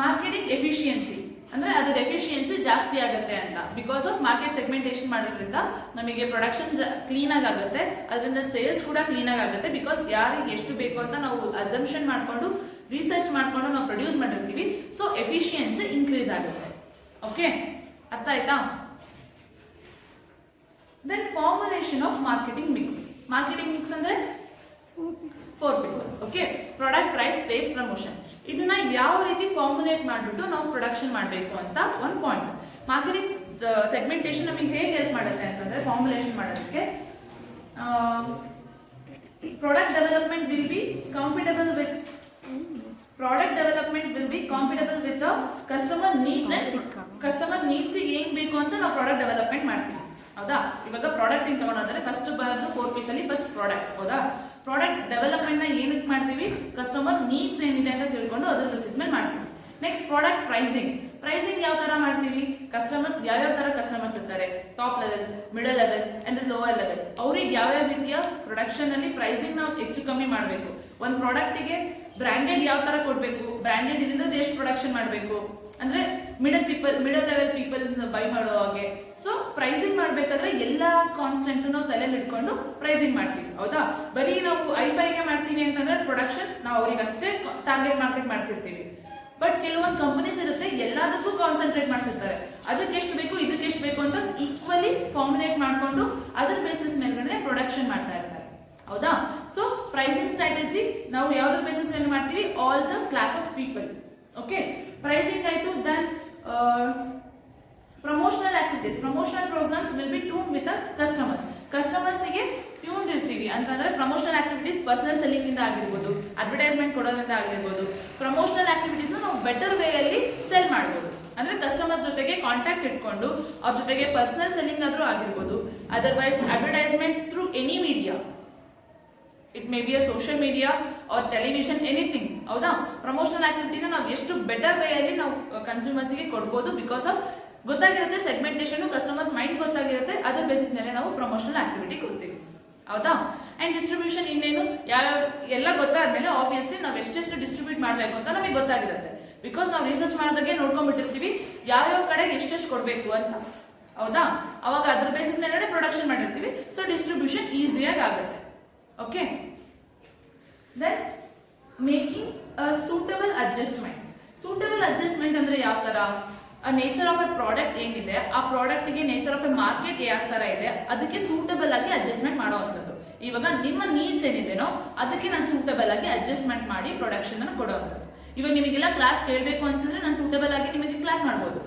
ಮಾರ್ಕೆಟಿಂಗ್ ಎಫಿಷಿಯನ್ಸಿ ಅಂದ್ರೆ ಅದ್ರ ಎಫಿಷಿಯನ್ಸಿ ಜಾಸ್ತಿ ಆಗುತ್ತೆ ಅಂತ. ಬಿಕಾಸ್ ಆಫ್ ಮಾರ್ಕೆಟ್ ಸೆಗ್ಮೆಂಟೇಷನ್ ಮಾಡೋದ್ರಿಂದ ನಮಗೆ ಪ್ರೊಡಕ್ಷನ್ ಕ್ಲೀನ್ ಆಗುತ್ತೆ, ಅದರಿಂದ ಸೇಲ್ಸ್ ಕೂಡ ಕ್ಲೀನ್ ಆಗುತ್ತೆ. ಬಿಕಾಸ್ ಯಾರಿಗೆ ಎಷ್ಟು ಬೇಕು ಅಂತ ನಾವು ಅಸಂಪ್ಷನ್ ಮಾಡ್ಕೊಂಡು ರಿಸರ್ಚ್ ಮಾಡ್ಕೊಂಡು ನಾವು ಪ್ರೊಡ್ಯೂಸ್ ಮಾಡಿರ್ತೀವಿ. ಸೊ ಎಫಿಷಿಯನ್ಸಿ ಇನ್ಕ್ರೀಸ್ ಆಗುತ್ತೆ. ಓಕೆ? ಅರ್ಥ ಆಯ್ತಾ? Then formulation of marketing mix. Marketing mix ಅಂದ್ರೆ 4 P's. Okay, product price place promotion. ಇದನ್ನ ಯಾವ ರೀತಿ ಫಾರ್ಮುಲೇಟ್ ಮಾಡಿಬಿಟ್ಟು ನಾವು ಪ್ರೊಡಕ್ಷನ್ ಮಾಡಬೇಕು ಅಂತ ಒಂದು ಪಾಯಿಂಟ್. ಮಾರ್ಕೆಟಿಂಗ್ ಸೆಗ್ಮೆಂಟೇಷನ್ ನಮಗೆ ಹೇಗೆ ಹೆಲ್ಪ್ ಮಾಡುತ್ತೆ ಅಂತಂದ್ರೆ ಫಾರ್ಮುಲೇಷನ್ ಮಾಡೋದಕ್ಕೆ product development will be compatible with the customer needs and customer needs ಏನ್ ಬೇಕು ಅಂತ ನಾವು ಪ್ರಾಡಕ್ಟ್ ಡೆವಲಪ್ಮೆಂಟ್ ಮಾಡ್ತೀವಿ. ಹೌದಾ? ಇವಾಗ ಪ್ರಾಡಕ್ಟ್ ಇಂಗ್ ತಗೊಂಡ್ರೆ ಫಸ್ಟ್ ಬರೋದು 4 P's ಅಲ್ಲಿ ಫಸ್ಟ್ ಪ್ರಾಡಕ್ಟ್. ಹೌದಾ? ಪ್ರಾಡಕ್ಟ್ ಡೆವಲಪ್ಮೆಂಟ್ ನ ಏನಕ್ಕೆ ಮಾಡ್ತೀವಿ? ಕಸ್ಟಮರ್ ನೀಡ್ಸ್ ಏನಿದೆ ಅಂತ ತಿಳ್ಕೊಂಡು ಅದ್ರ ಅಸೆಸ್ಮೆಂಟ್ ಮಾಡ್ತೀವಿ. Next product pricing. ಪ್ರೈಸಿಂಗ್ ಯಾವ ತರ ಮಾಡ್ತೀವಿ? ಕಸ್ಟಮರ್ಸ್ ಯಾವ್ಯಾವ ತರ ಕಸ್ಟಮರ್ಸ್ ಇರ್ತಾರೆ, top level, middle level and lower level, ಅವ್ರಿಗೆ ಯಾವ್ಯಾವ ರೀತಿಯ ಪ್ರೊಡಕ್ಷನ್ ಅಲ್ಲಿ ಪ್ರೈಸಿಂಗ್ ನಾವು ಹೆಚ್ಚು ಕಮ್ಮಿ ಮಾಡಬೇಕು. ಒಂದು ಪ್ರಾಡಕ್ಟಿಗೆ ಬ್ರಾಂಡೆಡ್ ಯಾವ ತರ ಕೊಡಬೇಕು, ಬ್ರಾಂಡೆಡ್ ಇಲ್ಲದ ಎಷ್ಟು ಪ್ರೊಡಕ್ಷನ್ ಮಾಡಬೇಕು ಅಂದ್ರೆ ಮಿಡಲ್ ಲೆವೆಲ್ ಪೀಪಲ್ ಬೈ ಮಾಡೋ ಹಾಗೆ. ಸೊ ಪ್ರೈಸಿಂಗ್ ಮಾಡ್ಬೇಕಾದ್ರೆ ಎಲ್ಲಾ ಕಾನ್ಸ್ಟೆಂಟ್ ನಾವು ತಲೆಯಲ್ಲಿ ಇಟ್ಕೊಂಡು ಪ್ರೈಸಿಂಗ್ ಮಾಡ್ತೀವಿ. ಹೌದಾ? ಬರೀ ನಾವು ಐಫೈಗೆ ಮಾಡ್ತೀವಿ ಅಂತಂದ್ರೆ ಪ್ರೊಡಕ್ಷನ್ ನಾವು ಅವ್ರಿಗೆ ಅಷ್ಟೇ ಟಾರ್ಗೆಟ್ ಮಾರ್ಕೆಟ್ ಮಾಡ್ತಿರ್ತೀವಿ. ಬಟ್ ಕೆಲವೊಂದು ಕಂಪನೀಸ್ ಇರುತ್ತೆ ಎಲ್ಲದಕ್ಕೂ ಕಾನ್ಸಂಟ್ರೇಟ್ ಮಾಡ್ತಿರ್ತಾರೆ. ಅದಕ್ಕೆ ಎಷ್ಟು ಬೇಕು ಇದಕ್ಕೆ ಎಷ್ಟು ಬೇಕು ಅಂತ ಈಕ್ವಲಿ ಫಾರ್ಮುಲೇಟ್ ಮಾಡ್ಕೊಂಡು ಅದ್ರ ಬೇಸಿಸ್ ಮೇಲ್ಗಡೆ ಪ್ರೊಡಕ್ಷನ್ ಮಾಡ್ತಾ ಇರ್ತಾರೆ. ಹೌದಾ? ಸೊ ಪ್ರೈಸಿಂಗ್ ಸ್ಟ್ರಾಟಜಿ ನಾವು ಯಾವ್ದ್ರ ಬೇಸಿಸ್ ಮೇಲೆ ಮಾಡ್ತೀವಿ? All the class of people. Okay, pricing ಆಯ್ತು. Then promotional activities. Promotional programs will be tune with customers. ಕಸ್ಟಮರ್ಸ್ಗೆ ಟ್ಯೂನ್ ಇರ್ತೀವಿ ಅಂತಂದ್ರೆ ಪ್ರಮೋಷನಲ್ ಆಕ್ಟಿವಿಟೀಸ್ ಪರ್ಸನಲ್ ಸೆಲ್ಲಿಂಗ್ ಇಂದ ಆಗಿರ್ಬೋದು, ಅಡ್ವರ್ಟೈಸ್ಮೆಂಟ್ ಕೊಡೋದ್ರಿಂದ ಆಗಿರ್ಬೋದು. ಪ್ರಮೋಷನಲ್ ಆಕ್ಟಿವಿಟೀಸ್ ನಾವು ಬೆಟರ್ ವೇ ಅಲ್ಲಿ ಸೆಲ್ ಮಾಡ್ಬೋದು. ಅಂದ್ರೆ ಕಸ್ಟಮರ್ಸ್ ಜೊತೆಗೆ ಕಾಂಟ್ಯಾಕ್ಟ್ ಇಟ್ಕೊಂಡು ಅವ್ರ ಜೊತೆಗೆ ಪರ್ಸನಲ್ ಸೆಲ್ಲಿಂಗ್ ಆದ್ರೂ ಆಗಿರ್ಬೋದು, otherwise advertisement through any media, it may be a social media or television, anything. ಹೌದಾ? ಪ್ರಮೋಷನಲ್ ಆಕ್ಟಿವಿಟಿನ ನಾವು ಎಷ್ಟು ಬೆಟರ್ ವೇ ಅಲ್ಲಿ ನಾವು ಕನ್ಸ್ಯೂಮರ್ಸ್ಗೆ ಕೊಡ್ಬೋದು. ಬಿಕಾಸ್ ಆಫ್ ಗೊತ್ತಾಗಿರುತ್ತೆ ಸೆಗ್ಮೆಂಟೇಷನ್, ಕಸ್ಟಮರ್ಸ್ ಮೈಂಡ್ ಗೊತ್ತಾಗಿರುತ್ತೆ, ಅದರ ಬೇಸಿಸ್ ಮೇಲೆ ನಾವು ಪ್ರಮೋಷನಲ್ ಆಕ್ಟಿವಿಟಿ ಕೊಡ್ತೀವಿ. ಹೌದಾ? ಅಂಡ್ ಡಿಸ್ಟ್ರಿಬ್ಯೂಷನ್ ಇನ್ನೇನು ಯಾವ ಎಲ್ಲ ಗೊತ್ತಾದ್ಮೇಲೆ ಆಬ್ವಿಯಸ್ಲಿ ನಾವು ಎಷ್ಟೆಷ್ಟು ಡಿಸ್ಟ್ರಿಬ್ಯೂಟ್ ಮಾಡಬೇಕು ಅಂತ ನಮಗೆ ಗೊತ್ತಾಗಿರುತ್ತೆ. ಬಿಕಾಸ್ ನಾವು ರಿಸರ್ಚ್ ಮಾಡಿದಾಗೆ ನೋಡ್ಕೊಂಡ್ಬಿಟ್ಟಿರ್ತೀವಿ ಯಾವ್ಯಾವ ಕಡೆಗೆ ಎಷ್ಟೆಷ್ಟು ಕೊಡಬೇಕು ಅಂತ. ಹೌದಾ? ಅವಾಗ ಅದ್ರ ಬೇಸಿಸ್ ಮೇಲೆ ಪ್ರೊಡಕ್ಷನ್ ಮಾಡಿರ್ತೀವಿ. ಸೊ ಡಿಸ್ಟ್ರಿಬ್ಯೂಷನ್ ಈಸಿಯಾಗಿ ಆಗುತ್ತೆ. Okay, then making a suitable adjustment. Suitable adjustment ಅಂದ್ರೆ ಯಾವ ತರ? ನೇಚರ್ ಆಫ್ ಎ ಪ್ರಾಡಕ್ಟ್ ಏನಿದೆ, ಆ ಪ್ರಾಡಕ್ಟ್ಗೆ ನೇಚರ್ ಆಫ್ ಎ ಮಾರ್ಕೆಟ್ ಯಾವ ತರ ಇದೆ, ಅದಕ್ಕೆ ಸೂಟಬಲ್ ಆಗಿ ಅಡ್ಜಸ್ಟ್ಮೆಂಟ್ ಮಾಡುವಂಥದ್ದು. ಇವಾಗ ನಿಮ್ಮ ನೀಡ್ಸ್ ಏನಿದೆನೋ ಅದಕ್ಕೆ ನಾನು ಸೂಟಬಲ್ ಆಗಿ ಅಡ್ಜಸ್ಟ್ಮೆಂಟ್ ಮಾಡಿ ಪ್ರೊಡಕ್ಷನ್ ಅನ್ನು ಕೊಡುವಂಥದ್ದು. ಇವಾಗ ನಿಮಗೆಲ್ಲ ಕ್ಲಾಸ್ ಕೇಳಬೇಕು ಅನ್ಸಿದ್ರೆ ನಾನು ಸೂಟಬಲ್ ಆಗಿ ನಿಮಗೆ ಕ್ಲಾಸ್ ಮಾಡ್ಬೋದು.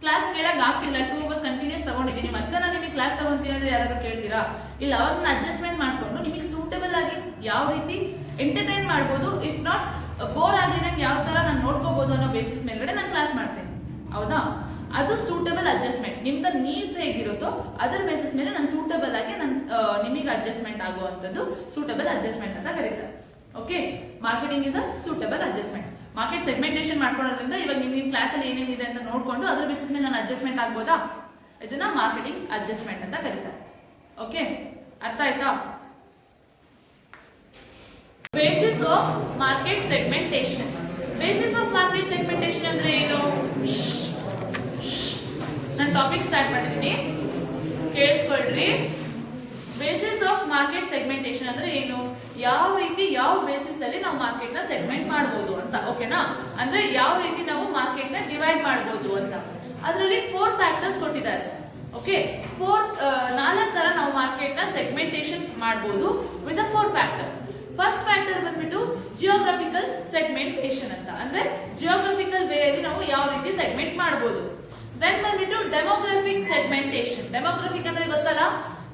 ಕ್ಲಾಸ್ ಕೇಳಕ್ ಆಗ್ತಿಲ್ಲ, 2 hours ಕಂಟಿನ್ಯೂಸ್ ತಗೊಂಡಿದ್ದೀನಿ, ಮತ್ತೆ ನಾನು ನಿಮಗೆ ಕ್ಲಾಸ್ ತಗೊಂತೀನಿ ಅಂದ್ರೆ ಯಾರಾದ್ರೂ ಕೇಳ್ತೀರಾ? ಇಲ್ಲ. ಅವಾಗ ನಾನು ಅಡ್ಜಸ್ಟ್ಮೆಂಟ್ ಮಾಡ್ಕೊಂಡು ನಿಮಗೆ ಸೂಟಬಲ್ ಆಗಿ ಯಾವ ರೀತಿ ಎಂಟರ್ಟೈನ್ ಮಾಡ್ಬೋದು, ಇಫ್ ನಾಟ್ ಬೋರ್ ಆಗಿದಂಗೆ ಯಾವ ತರ ನಾನು ನೋಡ್ಕೋಬಹುದು ಅನ್ನೋ ಬೇಸಿಸ್ ಮೇಲ್ಗಡೆ ನಾನು ಕ್ಲಾಸ್ ಮಾಡ್ತೀನಿ. ಹೌದಾ? ಅದು ಸೂಟಬಲ್ ಅಡ್ಜಸ್ಟ್ಮೆಂಟ್. ನಿಮ್ದು ನೀಡ್ಸ್ ಹೇಗಿರುತ್ತೋ ಅದರ ಬೇಸಿಸ್ ಮೇಲೆ ನಾನು ಸೂಟಬಲ್ ಆಗಿ ನಿಮಗೆ ಅಡ್ಜಸ್ಟ್ಮೆಂಟ್ ಆಗುವಂಥದ್ದು ಸೂಟಬಲ್ ಅಡ್ಜಸ್ಟ್ಮೆಂಟ್ ಅಂತ ಕರೀತಾರೆ. Okay, marketing is a suitable adjustment. Market segmentation ಮಾಡ್ಕೊಳ್ಳೋದ್ರಿಂದ ಇವಾಗ ನಿಮ್ಮ ಕ್ಲಾಸಲ್ಲಿ ಏನೇನಿದೆ ಅಂತ ನೋಡ್ಕೊಂಡು ಅದ್ರ ಬೇಸಿಸ್ ಮೇಲೆ ನಾನು ಅಡ್ಜಸ್ಟ್ಮೆಂಟ್ ಆಗ್ಬೋದಾ? ಇದನ್ನ ಮಾರ್ಕೆಟಿಂಗ್ ಅಡ್ಜಸ್ಟ್ಮೆಂಟ್ ಅಂತ ಕರೀತಾರೆ. ಓಕೆ, ಅರ್ಥ ಆಯ್ತಾ? Basis of market segmentation. Basis of market segmentation ಅಂದ್ರೆ ಏನು? ನಾನು ಟಾಪಿಕ್ ಸ್ಟಾರ್ಟ್ ಮಾಡಿದ್ದೀನಿ, ಕೇಳಿಸ್ಕೊಳ್ರಿ. ಬೇಸಿಸ್ ಆಫ್ ಮಾರ್ಕೆಟ್ ಸೆಗ್ಮೆಂಟೇಷನ್ ಅಂದ್ರೆ ಏನು? ಯಾವ ರೀತಿ ಯಾವ ಬೇಸಿಸ್ ಅಲ್ಲಿ ನಾವು ಮಾರ್ಕೆಟ್ ನ ಸೆಗ್ಮೆಂಟ್ ಮಾಡಬಹುದು ಅಂತ. ಓಕೆನಾ? ಅಂದ್ರೆ ಯಾವ ರೀತಿ ನಾವು ಮಾರ್ಕೆಟ್ ನ ಡಿವೈಡ್ ಮಾಡಬಹುದು ಅಂತ. ಅದರಲ್ಲಿ 4 ಫ್ಯಾಕ್ಟರ್ಸ್ ಕೊಟ್ಟಿದ್ದಾರೆ. ಓಕೆ, 4 ತರ ನಾವು ಮಾರ್ಕೆಟ್ ನ ಸೆಗ್ಮೆಂಟೇಷನ್ ಮಾಡಬಹುದು ವಿತ್ 4 ಫ್ಯಾಕ್ಟರ್ಸ್. ಫಸ್ಟ್ ಫ್ಯಾಕ್ಟರ್ ಬಂದ್ಬಿಟ್ಟು ಜಿಯೋಗ್ರಫಿಕಲ್ ಸೆಗ್ಮೆಂಟೇಷನ್ ಅಂತ. ಅಂದ್ರೆ ಜಿಯೋಗ್ರಫಿಕಲ್ ವೇ ಅಲ್ಲಿ ನಾವು ಯಾವ ರೀತಿ ಸೆಗ್ಮೆಂಟ್ ಮಾಡಬಹುದು. ದೆನ್ ಬಂದ್ಬಿಟ್ಟು ಡೆಮೋಗ್ರಫಿಕ್ ಸೆಗ್ಮೆಂಟೇಷನ್. ಡೆಮೋಗ್ರಫಿಕ್ ಅಂದ್ರೆ ಗೊತ್ತಲ್ಲ?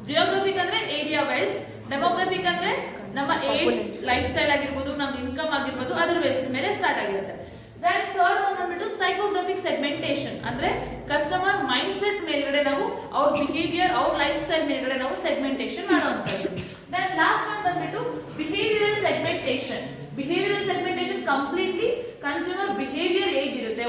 ಜಿಯೋಗ್ರಫಿಕ್ ಅಂದ್ರೆ ಏರಿಯಾ ವೈಸ್, ಡೆಮೋಗ್ರಫಿಕ್ ಅಂದ್ರೆ ನಮ್ಮ ಏಜ್, ಲೈಫ್ ಸ್ಟೈಲ್ ಆಗಿರ್ಬೋದು, ನಮ್ಮ ಇನ್ಕಮ್ ಆಗಿರ್ಬೋದು, ಅದ್ರ ಬೇಸಿಸ್ ಮೇಲೆ ಸ್ಟಾರ್ಟ್ ಆಗಿರುತ್ತೆ. ದೆನ್ ಥರ್ಡ್ ಒನ್ ಬಂದ್ಬಿಟ್ಟು ಸೈಕೋಗ್ರಫಿಕ್ ಸೆಗ್ಮೆಂಟೇಷನ್. ಅಂದ್ರೆ ಕಸ್ಟಮರ್ ಮೈಂಡ್ ಸೆಟ್ ಮೇಲ್ಗಡೆ ನಾವು ಅವ್ರ ಬಿಹೇವಿಯರ್, ಅವ್ರ ಲೈಫ್ ಸ್ಟೈಲ್ ಮೇಲ್ಗಡೆ ನಾವು ಸೆಗ್ಮೆಂಟೇಷನ್ ಮಾಡುವಂಥದ್ದು. ದೆನ್ ಲಾಸ್ಟ್ ಒನ್ ಬಂದ್ಬಿಟ್ಟು behavioural segmentation. Behavioural segmentation completely consumer behaviour ಹೇಗಿರುತ್ತೆ,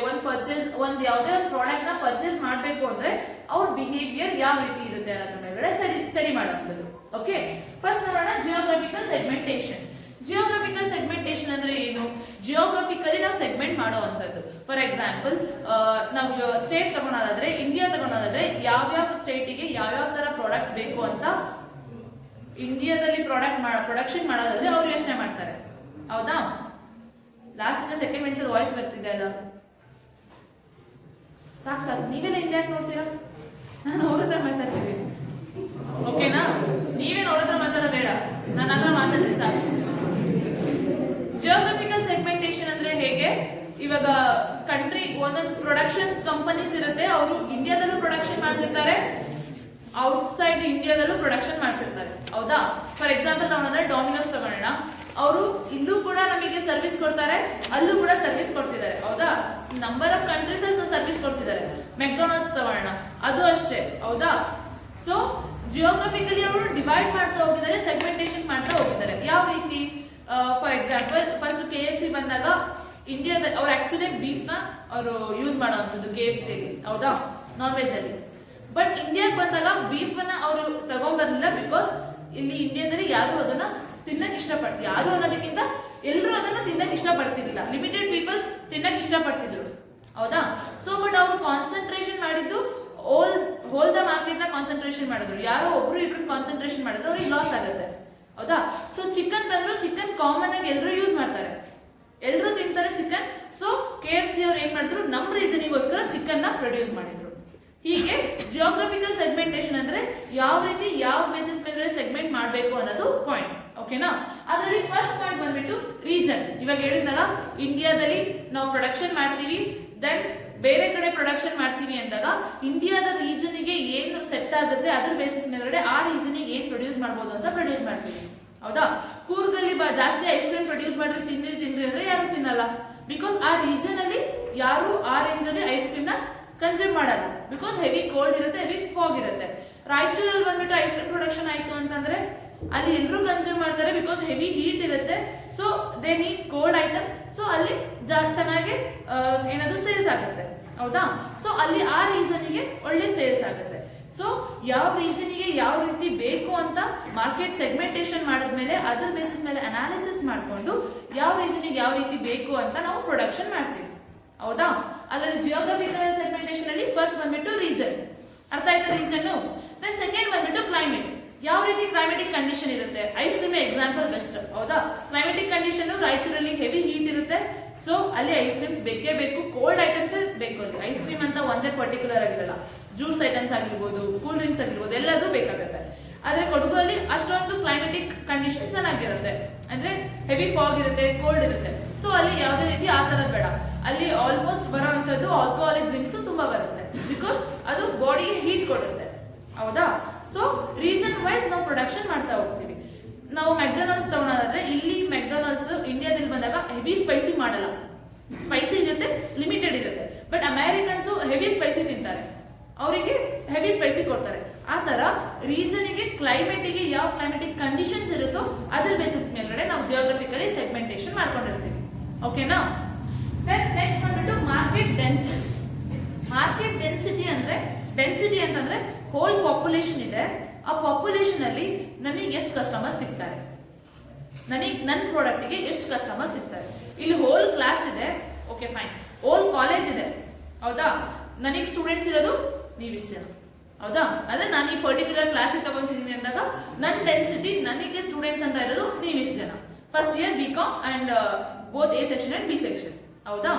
ಒಂದು ಯಾವುದೇ ಒಂದು ಪ್ರಾಡಕ್ಟ್ ನ ಪರ್ಚೇಸ್ ಮಾಡಬೇಕು ಅಂದ್ರೆ ಅವ್ರ ಬಿಹೇವಿಯರ್ ಯಾವ ರೀತಿ ಇರುತ್ತೆ ಅನ್ನೋದ್ರ ಮೇಲ್ಗಡೆ ಸ್ಟಡಿ ಮಾಡುವಂಥದ್ದು. ಓಕೆ, ಫಸ್ಟ್ ನೋಡೋಣ ಜಿಯೋಗ್ರಫಿಕಲ್ ಸೆಗ್ಮೆಂಟೇಷನ್. ಜಿಯೋಗ್ರಫಿಕಲ್ ಸೆಗ್ಮೆಂಟೇಷನ್ ಅಂದ್ರೆ ಏನು? ಜಿಯೋಗ್ರಫಿಕಲಿ ನಾವು ಸೆಗ್ಮೆಂಟ್ ಮಾಡುವಂಥದ್ದು. ಫಾರ್ ಎಕ್ಸಾಂಪಲ್, ನಾವು ಸ್ಟೇಟ್ ತಗೊಳೋದಾದ್ರೆ, ಇಂಡಿಯಾ ತಗೊಳೋದಾದ್ರೆ, ಯಾವ್ಯಾವ ಸ್ಟೇಟಿಗೆ ಯಾವ್ಯಾವ ತರ ಪ್ರಾಡಕ್ಟ್ಸ್ ಬೇಕು ಅಂತ ಇಂಡಿಯಾದಲ್ಲಿ ಪ್ರೊಡಕ್ಷನ್ ಮಾಡೋದಾದ್ರೆ ಅವ್ರು ಯೋಚನೆ ಮಾಡ್ತಾರೆ. ಹೌದಾ? ಲಾಸ್ಟ್ ಇಂದ ಸೆಕೆಂಡ್ ಬೆಂಚಲ್ಲಿ ವಾಯ್ಸ್ ಬರ್ತಿದೆ ಅಲ್ಲ? ಸಾಕು, ನೀವೆಲ್ಲ ಹಿಂದೆ ಯಾಕೆ ನೋಡ್ತೀರಾ? ನಾನು ಅವ್ರ ಹತ್ರ ಮಾತಾಡ್ತಿದ್ದೀನಿ. ಓಕೆನಾ? ನೀವೇನು ಅವ್ರ ಹತ್ರ ಮಾತಾಡೋಬೇಡ, ನನ್ನ ಹತ್ರ ಮಾತಾಡ್ರಿ ಸಾಕು. ಜಿಯೋಗ್ರಫಿಕಲ್ ಸೆಗ್ಮೆಂಟೇಶನ್ ಅಂದ್ರೆ ಹೇಗೆ, ಇವಾಗ ಕಂಟ್ರಿ ಒಂದೊಂದು ಪ್ರೊಡಕ್ಷನ್ ಕಂಪನೀಸ್ ಇರುತ್ತೆ, ಅವರು ಇಂಡಿಯಾದಲ್ಲೂ ಪ್ರೊಡಕ್ಷನ್ ಮಾಡ್ತಿರ್ತಾರೆ, ಔಟ್ಸೈಡ್ ಇಂಡಿಯಾದಲ್ಲೂ ಪ್ರೊಡಕ್ಷನ್ ಮಾಡ್ತಿರ್ತಾರೆ, ಹೌದಾ. ಫಾರ್ ಎಕ್ಸಾಂಪಲ್ ತಗೊಂಡ್ರೆ ಡಾಮಿನೋಸ್ ತಗೊಳ್ಳೋಣ, ಅವರು ಇಲ್ಲೂ ಕೂಡ ನಮಗೆ ಸರ್ವಿಸ್ ಕೊಡ್ತಾರೆ, ಅಲ್ಲೂ ಕೂಡ ಸರ್ವಿಸ್ ಕೊಡ್ತಿದ್ದಾರೆ, ಹೌದಾ. ನಂಬರ್ ಆಫ್ ಕಂಟ್ರೀಸ್ ಅಲ್ಲಿ ಸರ್ವಿಸ್ ಕೊಡ್ತಿದ್ದಾರೆ. ಮೆಕ್ಡೊನಾಲ್ಡ್ಸ್ ತಗೊಳ್ಳೋಣ, ಅದು ಅಷ್ಟೇ, ಹೌದಾ. ಸೊ ಜಿಯೋಗ್ರಫಿಕಲಿ ಅವರು ಡಿವೈಡ್ ಮಾಡ್ತಾ ಹೋಗಿದ್ದಾರೆ, ಸೆಗ್ಮೆಂಟೇಶನ್ ಮಾಡ್ತಾ ಹೋಗಿದ್ದಾರೆ. ಯಾವ ರೀತಿ, ಫಾರ್ ಎಕ್ಸಾಂಪಲ್ ಫಸ್ಟ್ KFC ಬಂದಾಗ ಇಂಡಿಯಾದ ಅವ್ರು ಆಕ್ಚುಲಿ ಬೀಫ್ ನ ಅವರು ಯೂಸ್ ಮಾಡೋವಂಥದ್ದು KFC, ಹೌದಾ, ನಾನ್ ವೆಜ್ ಅಲ್ಲಿ. ಬಟ್ ಇಂಡಿಯಾಗೆ ಬಂದಾಗ ಬೀಫ್ ಅನ್ನ ಅವರು ತಗೊಂಡ್ಬರ್ಲಿಲ್ಲ, ಬಿಕಾಸ್ ಇಲ್ಲಿ ಇಂಡಿಯಾದಲ್ಲಿ ಯಾರು ಅದನ್ನ ತಿನ್ನಕ್ ಇಷ್ಟಪಡ್ತಿ, ಯಾರು ಅನ್ನೋದಕ್ಕಿಂತ ಎಲ್ಲರೂ ಅದನ್ನ ತಿನ್ನಕ್ ಇಷ್ಟಪಡ್ತಿರ್ಲಿಲ್ಲ, ಲಿಮಿಟೆಡ್ ಪೀಪಲ್ಸ್ ತಿನ್ನಕ್ ಇಷ್ಟಪಡ್ತಿದ್ರು, ಹೌದಾ. ಸೊ ಬಟ್ ಅವ್ರು ಕಾನ್ಸಂಟ್ರೇಷನ್ ಮಾಡಿದ್ದು ಹೋಲ್ ದ ಮಾರ್ಕೆಟ್ ನ ಕಾನ್ಸಂಟ್ರೇಷನ್ ಮಾಡಿದ್ರು. ಯಾರೋ ಒಬ್ರು ಇಬ್ರು ಕಾನ್ಸಂಟ್ರೇಷನ್ ಮಾಡಿದ್ರು ಅವ್ರಿಗೆ ಲಾಸ್ ಆಗುತ್ತೆ, ಹೌದಾ. ಸೊ ಚಿಕನ್ ತಂದ್ರು, ಚಿಕನ್ ಕಾಮನ್ ಆಗಿ ಎಲ್ಲರೂ ಯೂಸ್ ಮಾಡ್ತಾರೆ, ಎಲ್ಲರೂ ತಿಂತಾರೆ ಚಿಕನ್. ಸೊ KFC ಅವ್ರು ಏನ್ ಮಾಡಿದ್ರು, ನಮ್ಮ ರೀಸನಿಗೋಸ್ಕರ ಚಿಕನ್ ನ ಪ್ರೊಡ್ಯೂಸ್ ಮಾಡಿದ್ರು. ಹೀಗೆ ಜಿಯೋಗ್ರಫಿಕಲ್ ಸೆಗ್ಮೆಂಟೇಶನ್ ಅಂದ್ರೆ ಯಾವ ರೀತಿ ಯಾವ ಬೇಸಿಸ್ ಮೇಲೆ ಸೆಗ್ಮೆಂಟ್ ಮಾಡಬೇಕು ಅನ್ನೋದು ಪಾಯಿಂಟ್, ಓಕೆನಾ. ಅದರಲ್ಲಿ ಫಸ್ಟ್ ಪಾಯಿಂಟ್ ಬಂದ್ಬಿಟ್ಟು ರೀಜನ್. ಇವಾಗ ಹೇಳಿದ್ನಲ್ಲ, ಇಂಡಿಯಾದಲ್ಲಿ ನಾವು ಪ್ರೊಡಕ್ಷನ್ ಮಾಡ್ತೀವಿ, ದೆನ್ ಬೇರೆ ಕಡೆ ಪ್ರೊಡಕ್ಷನ್ ಮಾಡ್ತೀವಿ ಅಂದಾಗ ಇಂಡಿಯಾದ ರೀಜನ್ಗೆ ಏನು ಸೆಟ್ ಆಗುತ್ತೆ ಅದ್ರ ಬೇಸಿಸ್ ಮೇಲ್ಗಡೆ ಆ ರೀಜನ್ಗೆ ಏನ್ ಪ್ರೊಡ್ಯೂಸ್ ಮಾಡ್ಬೋದು ಅಂತ ಪ್ರೊಡ್ಯೂಸ್ ಮಾಡ್ತೀವಿ, ಹೌದಾ. ಕೂರ್ಗಲ್ಲಿ ಜಾಸ್ತಿ ಐಸ್ ಕ್ರೀಮ್ ಪ್ರೊಡ್ಯೂಸ್ ಮಾಡ್ರಿ ತಿನ್ರಿ ಅಂದ್ರೆ ಯಾರು ತಿನ್ನಲ್ಲ, ಬಿಕಾಸ್ ಆ ರೀಜನ್ ಅಲ್ಲಿ ಯಾರು ಆ ರೇಂಜ್ ಅಲ್ಲಿ ಐಸ್ ಕ್ರೀಮ್ ನ ಕನ್ಸ್ಯೂಮ್ ಮಾಡಲ್ಲ, ಬಿಕಾಸ್ ಹೆವಿ ಕೋಲ್ಡ್ ಇರುತ್ತೆ, ಹೆವಿ ಫಾಗ್ ಇರುತ್ತೆ. ರಾಯಚೂರಲ್ಲಿ ಬಂದ್ಬಿಟ್ಟು ಐಸ್ ಕ್ರೀಮ್ ಪ್ರೊಡಕ್ಷನ್ ಆಯ್ತು ಅಂತಂದ್ರೆ ಅಲ್ಲಿ ಎಲ್ಲರೂ ಕನ್ಸ್ಯೂಮ್ ಮಾಡ್ತಾರೆ, ಬಿಕಾಸ್ ಹೆವಿ ಹೀಟ್ ಇರುತ್ತೆ. So they need cold items. So ಅಲ್ಲಿ ಚೆನ್ನಾಗಿ ಏನಾದ್ರು ಸೇಲ್ಸ್ ಆಗುತ್ತೆ, ಹೌದಾ. ಸೊ ಅಲ್ಲಿ ಆ ರೀಸನ್ಗೆ ಒಳ್ಳೆ ಸೇಲ್ಸ್ ಆಗುತ್ತೆ. ಸೊ ಯಾವ ರೀಜನ್ಗೆ ಯಾವ ರೀತಿ ಬೇಕು ಅಂತ ಮಾರ್ಕೆಟ್ ಸೆಗ್ಮೆಂಟೇಶನ್ ಮಾಡಿದ್ಮೇಲೆ ಅದ್ರ ಬೇಸಿಸ್ ಮೇಲೆ ಅನಾಲಿಸಿಸ್ ಮಾಡಿಕೊಂಡು ಯಾವ ರೀಜನ್ಗೆ ಯಾವ ರೀತಿ ಬೇಕು ಅಂತ ನಾವು ಪ್ರೊಡಕ್ಷನ್ ಮಾಡ್ತೀವಿ, ಹೌದಾ. ಅದರಲ್ಲಿ ಜಿಯೋಗ್ರಫಿಕಲ್ ಸೆಗ್ಮೆಂಟೇಶನ್ ಅಲ್ಲಿ ಫಸ್ಟ್ ಬಂದ್ಬಿಟ್ಟು ರೀಜನ್, ಅರ್ಥ ಆಯ್ತಾ ರೀಜನ್. ದೆನ್ ಸೆಕೆಂಡ್ ಬಂದ್ಬಿಟ್ಟು ಕ್ಲೈಮೇಟ್, ಯಾವ ರೀತಿ ಕ್ಲೈಮೆಟಿಕ್ ಕಂಡೀಷನ್ ಇರುತ್ತೆ. ಐಸ್ ಕ್ರೀಮ್ ಎಕ್ಸಾಂಪಲ್ ಬೆಸ್ಟ್, ಹೌದಾ. ಕ್ಲೈಮೆಟಿಕ್ ಕಂಡೀಷನ್ ರಾಯಚೂರಲ್ಲಿ ಹೆವಿ ಹೀಟ್ ಇರುತ್ತೆ, ಸೊ ಅಲ್ಲಿ ಐಸ್ ಕ್ರೀಮ್ಸ್ ಬೇಕೇ ಬೇಕು, ಕೋಲ್ಡ್ ಐಟಮ್ಸ್ ಬೇಕು. ಅಲ್ಲಿ ಐಸ್ ಕ್ರೀಮ್ ಅಂತ ಒಂದೇ ಪರ್ಟಿಕ್ಯುಲರ್ ಆಗಿರಲ್ಲ, ಜ್ಯೂಸ್ ಐಟಮ್ಸ್ ಆಗಿರ್ಬೋದು, ಕೂಲ್ ಡ್ರಿಂಕ್ಸ್ ಆಗಿರ್ಬೋದು, ಎಲ್ಲದೂ ಬೇಕಾಗುತ್ತೆ. ಆದ್ರೆ ಕೊಡಗಲ್ಲಿ ಅಷ್ಟೊಂದು ಕ್ಲೈಮೆಟಿಕ್ ಕಂಡೀಷನ್ ಚೆನ್ನಾಗಿರುತ್ತೆ, ಅಂದ್ರೆ ಹೆವಿ ಫಾಗ್ ಇರುತ್ತೆ, ಕೋಲ್ಡ್ ಇರುತ್ತೆ. ಸೊ ಅಲ್ಲಿ ಯಾವುದೇ ರೀತಿ ಆ ತರದ್ ಬೇಡ, ಅಲ್ಲಿ ಆಲ್ಮೋಸ್ಟ್ ಬರೋವಂಥದ್ದು ಆಲ್ಕೋಹಾಲಿಕ್ ಡ್ರಿಂಕ್ಸ್ ತುಂಬಾ ಬರುತ್ತೆ, ಬಿಕಾಸ್ ಅದು ಬಾಡಿಗೆ ಹೀಟ್ ಕೊಡುತ್ತೆ, ಹೌದಾ. ಸೊ ರೀಜನ್ ವೈಸ್ ನಾವು ಪ್ರೊಡಕ್ಷನ್ ಮಾಡ್ತಾ ಹೋಗ್ತೀವಿ. ನಾವು ಮೆಕ್ಡೊನಾಲ್ಡ್ಸ್ ತಗೊಳೋದಾದ್ರೆ, ಇಲ್ಲಿ ಮೆಕ್ಡೊನಾಲ್ಡ್ಸ್ ಇಂಡಿಯಾದಲ್ಲಿ ಬಂದಾಗ ಹೆವಿ ಸ್ಪೈಸಿ ಮಾಡಲ್ಲ, ಸ್ಪೈಸಿ ಇರುತ್ತೆ, ಲಿಮಿಟೆಡ್ ಇರುತ್ತೆ. ಬಟ್ ಅಮೆರಿಕನ್ಸು ಹೆವಿ ಸ್ಪೈಸಿ ತಿಂತಾರೆ, ಅವರಿಗೆ ಹೆವಿ ಸ್ಪೈಸಿ ಕೊಡ್ತಾರೆ. ಆ ತರ ರೀಜನ್ಗೆ ಕ್ಲೈಮೇಟಿಗೆ ಯಾವ ಕ್ಲೈಮೇಟಿಕ್ ಕಂಡೀಷನ್ಸ್ ಇರುತ್ತೋ ಅದ್ರ ಬೇಸಿಸ್ ಮೇಲ್ಗಡೆ ನಾವು ಜಿಯೋಗ್ರಫಿಕಲಿ ಸೆಗ್ಮೆಂಟೇಶನ್ ಮಾಡ್ಕೊಂಡಿರ್ತೀವಿ, ಓಕೆನಾ. ದೆನ್ ನೆಕ್ಸ್ಟ್ ಬಂದ್ಬಿಟ್ಟು ಮಾರ್ಕೆಟ್ ಡೆನ್ಸಿಟಿ. ಮಾರ್ಕೆಟ್ ಡೆನ್ಸಿಟಿ ಅಂತಂದ್ರೆ ಹೋಲ್ ಪಾಪ್ಯುಲೇಷನ್ ಇದೆ, ಆ ಪಾಪ್ಯುಲೇಷನ್ ಅಲ್ಲಿ ನನಗೆ ಎಷ್ಟು ಕಸ್ಟಮರ್ಸ್ ಸಿಗ್ತಾರೆ, ನನ್ನ ಪ್ರಾಡಕ್ಟ್ಗೆ ಎಷ್ಟು ಕಸ್ಟಮರ್ಸ್ ಸಿಗ್ತಾರೆ. ಇಲ್ಲಿ ಹೋಲ್ ಕ್ಲಾಸ್ ಇದೆ, ಓಕೆ ಫೈನ್, ಹೋಲ್ ಕಾಲೇಜ್ ಇದೆ, ಹೌದಾ. ನನಗೆ ಸ್ಟೂಡೆಂಟ್ಸ್ ಇರೋದು ನೀವಿಷ್ಟು ಜನ, ಹೌದಾ. ಅಂದ್ರೆ ನಾನು ಈ ಪರ್ಟಿಕ್ಯುಲರ್ ಕ್ಲಾಸಿಗೆ ತಗೊಂತಿದ್ದೀನಿ ಅಂದಾಗ ನನ್ನ ಡೆನ್ಸಿಟಿ, ನನಗೆ ಸ್ಟೂಡೆಂಟ್ಸ್ ಅಂತ ಇರೋದು ನೀವಿಷ್ಟು ಜನ, first year BCom and both A section and B section, ಹೌದಾ.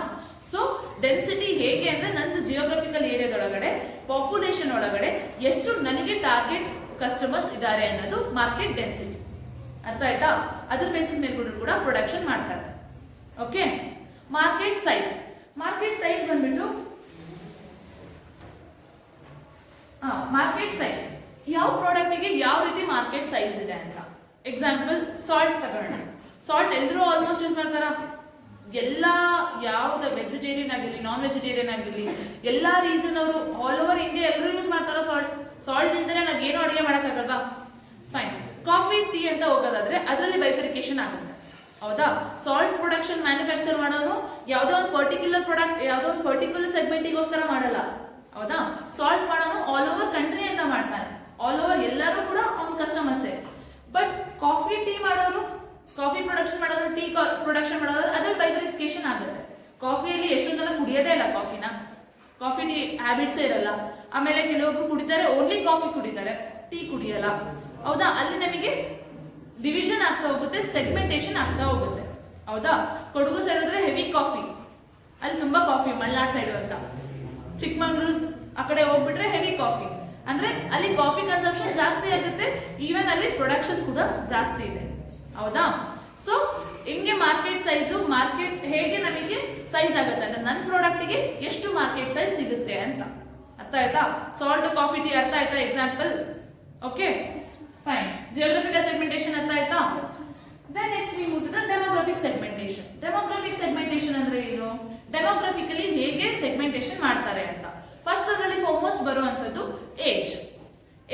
ಸೊ ಡೆನ್ಸಿಟಿ ಹೇಗೆ ಅಂದ್ರೆ ನಂದು ಜಿಯೋಗ್ರಫಿಕಲ್ ಏರಿಯಾದೊಳಗಡೆ ಪಾಪ್ಯುಲೇಷನ್ ಒಳಗಡೆ ಎಷ್ಟು ನನಗೆ ಟಾರ್ಗೆಟ್ ಕಸ್ಟಮರ್ಸ್ ಇದ್ದಾರೆ ಅನ್ನೋದು ಮಾರ್ಕೆಟ್ ಡೆನ್ಸಿಟಿ, ಅರ್ಥ ಆಯ್ತಾ. ಅದ್ರ ಬೇಸಿಸ್ ಮೇಲೆ ಕೂಡ ಪ್ರೊಡಕ್ಷನ್ ಮಾಡ್ತಾರೆ, ಓಕೆ. ಮಾರ್ಕೆಟ್ ಸೈಜ್ ಬಂದ್ಬಿಟ್ಟು ಮಾರ್ಕೆಟ್ ಸೈಜ್ ಯಾವ ಪ್ರಾಡಕ್ಟ್ಗೆ ಯಾವ ರೀತಿ ಮಾರ್ಕೆಟ್ ಸೈಜ್ ಇದೆ ಅಂತ. ಎಕ್ಸಾಂಪಲ್ ಸಾಲ್ಟ್ ತಗೊಳ್ಳೋಣ. ಸಾಲ್ಟ್ ಎಲ್ಲರೂ ಆಲ್ಮೋಸ್ಟ್ ಯೂಸ್ ಮಾಡ್ತಾರ, ಎಲ್ಲ ಯಾವ್ದು ವೆಜಿಟೇರಿಯನ್ ಆಗಿರಲಿ ನಾನ್ ವೆಜಿಟೇರಿಯನ್ ಆಗಿರಲಿ ಎಲ್ಲ ರೀಸನ್ ಅವರು ಆಲ್ ಓವರ್ ಇಂಡಿಯಾ ಎಲ್ಲರೂ ಯೂಸ್ ಮಾಡ್ತಾರ ಸಾಲ್ಟ್ ಇಲ್ದರೆ ನಾವ್ ಏನು ಅಡುಗೆ ಮಾಡೋಕ್ಕಾಗಲ್ವಾ. ಫೈನ್. ಕಾಫಿ ಟೀ ಅಂತ ಹೋಗೋದಾದ್ರೆ ಅದರಲ್ಲಿ ಬೈಫರಿಕೇಶನ್ ಆಗುತ್ತೆ, ಹೌದಾ. ಸಾಲ್ಟ್ ಪ್ರೊಡಕ್ಷನ್ ಮ್ಯಾನುಫ್ಯಾಕ್ಚರ್ ಮಾಡೋನು ಯಾವುದೋ ಒಂದು ಪರ್ಟಿಕ್ಯುಲರ್ ಪ್ರಾಡಕ್ಟ್ ಯಾವುದೋ ಒಂದು ಪರ್ಟಿಕ್ಯುಲರ್ ಸೆಗ್ಮೆಂಟಿಗೋಸ್ಕರ ಮಾಡಲ್ಲ, ಹೌದಾ. ಸಾಲ್ಟ್ ಮಾಡೋನು ಆಲ್ ಓವರ್ ಕಂಟ್ರಿ ಅಂತ ಮಾಡ್ತಾನೆ, ಆಲ್ ಓವರ್ ಎಲ್ಲರೂ ಕೂಡ ಅವ್ನ ಕಸ್ಟಮರ್ಸೇ. ಬಟ್ ಕಾಫಿ ಟೀ ಮಾಡೋರು, ಕಾಫಿ ಪ್ರೊಡಕ್ಷನ್ ಮಾಡೋರು, ಟೀ ಪ್ರೊಡಕ್ಷನ್ ಮಾಡೋರು ಅದ್ರಲ್ಲಿ ಬೈಫರಿಕೇಶನ್ ಆಗುತ್ತೆ. ಕಾಫಿಯಲ್ಲಿ ಎಷ್ಟೊಂದು ಜನ ಕುಡಿಯೋದೇ ಇಲ್ಲ ಕಾಫಿನ, ಕಾಫಿ ಟೀ ಹ್ಯಾಬಿಟ್ಸೇ ಇರಲ್ಲ. ಆಮೇಲೆ ಕೆಲವೊಬ್ರು ಕುಡಿತಾರೆ, ಓನ್ಲಿ ಕಾಫಿ ಕುಡಿತಾರೆ, ಟೀ ಕುಡಿಯಲ್ಲ, ಹೌದಾ. ಅಲ್ಲಿ ನಮಗೆ ಡಿವಿಷನ್ ಆಗ್ತಾ ಹೋಗುತ್ತೆ, ಸೆಗ್ಮೆಂಟೇಶನ್ ಆಗ್ತಾ ಹೋಗುತ್ತೆ, ಹೌದಾ. ಕೊಡಗು ಸೈಡ್ ಹೋದ್ರೆ ಹೆವಿ ಕಾಫಿ, ಅಲ್ಲಿ ತುಂಬಾ ಕಾಫಿ, ಮಲ್ನಾಡ್ ಸೈಡ್ ಅಂತ. ಚಿಕ್ಕಮಂಗ್ಳೂರು ಆ ಕಡೆ ಹೋಗ್ಬಿಟ್ರೆ ಹೆವಿ ಕಾಫಿ, ಅಂದ್ರೆ ಅಲ್ಲಿ ಕಾಫಿ ಕನ್ಸಂಪ್ಷನ್ ಜಾಸ್ತಿ ಆಗುತ್ತೆ, ಈವನ್ ಅಲ್ಲಿ ಪ್ರೊಡಕ್ಷನ್ ಕೂಡ ಜಾಸ್ತಿ ಇದೆ, ಹೌದಾ. ಸೊ ಹೆಂಗೆ ಮಾರ್ಕೆಟ್ ಸೈಜು ಮಾರ್ಕೆಟ್ ಹೇಗೆ ನಮಗೆ ಸೈಜ್ ಆಗುತ್ತೆ ಅಂದ್ರೆ ನನ್ನ ಪ್ರಾಡಕ್ಟಿಗೆ ಎಷ್ಟು ಮಾರ್ಕೆಟ್ ಸೈಜ್ ಸಿಗುತ್ತೆ ಅಂತ. ಅರ್ಥ ಆಯ್ತಾ? ಸಾಲ್ಟ್, ಕಾಫಿ, ಟೀ ಅರ್ಥ ಆಯ್ತಾ? Example. Okay, fine. Geographical segmentation ಅರ್ಥ ಆಯ್ತಾ? Then next we move to the demographic segmentation. Demographic segmentation ಅಂದ್ರೆ ಏನು? ಡೆಮೋಗ್ರಫಿಕಲಿ ಹೇಗೆ ಸೆಗ್ಮೆಂಟೇಶನ್ ಮಾಡ್ತಾರೆ ಅಂತ. ಫಸ್ಟ್ ಅದರಲ್ಲಿ ಫಾರ್ಮೋಸ್ಟ್ ಬರುವಂತದ್ದು ಏಜ್.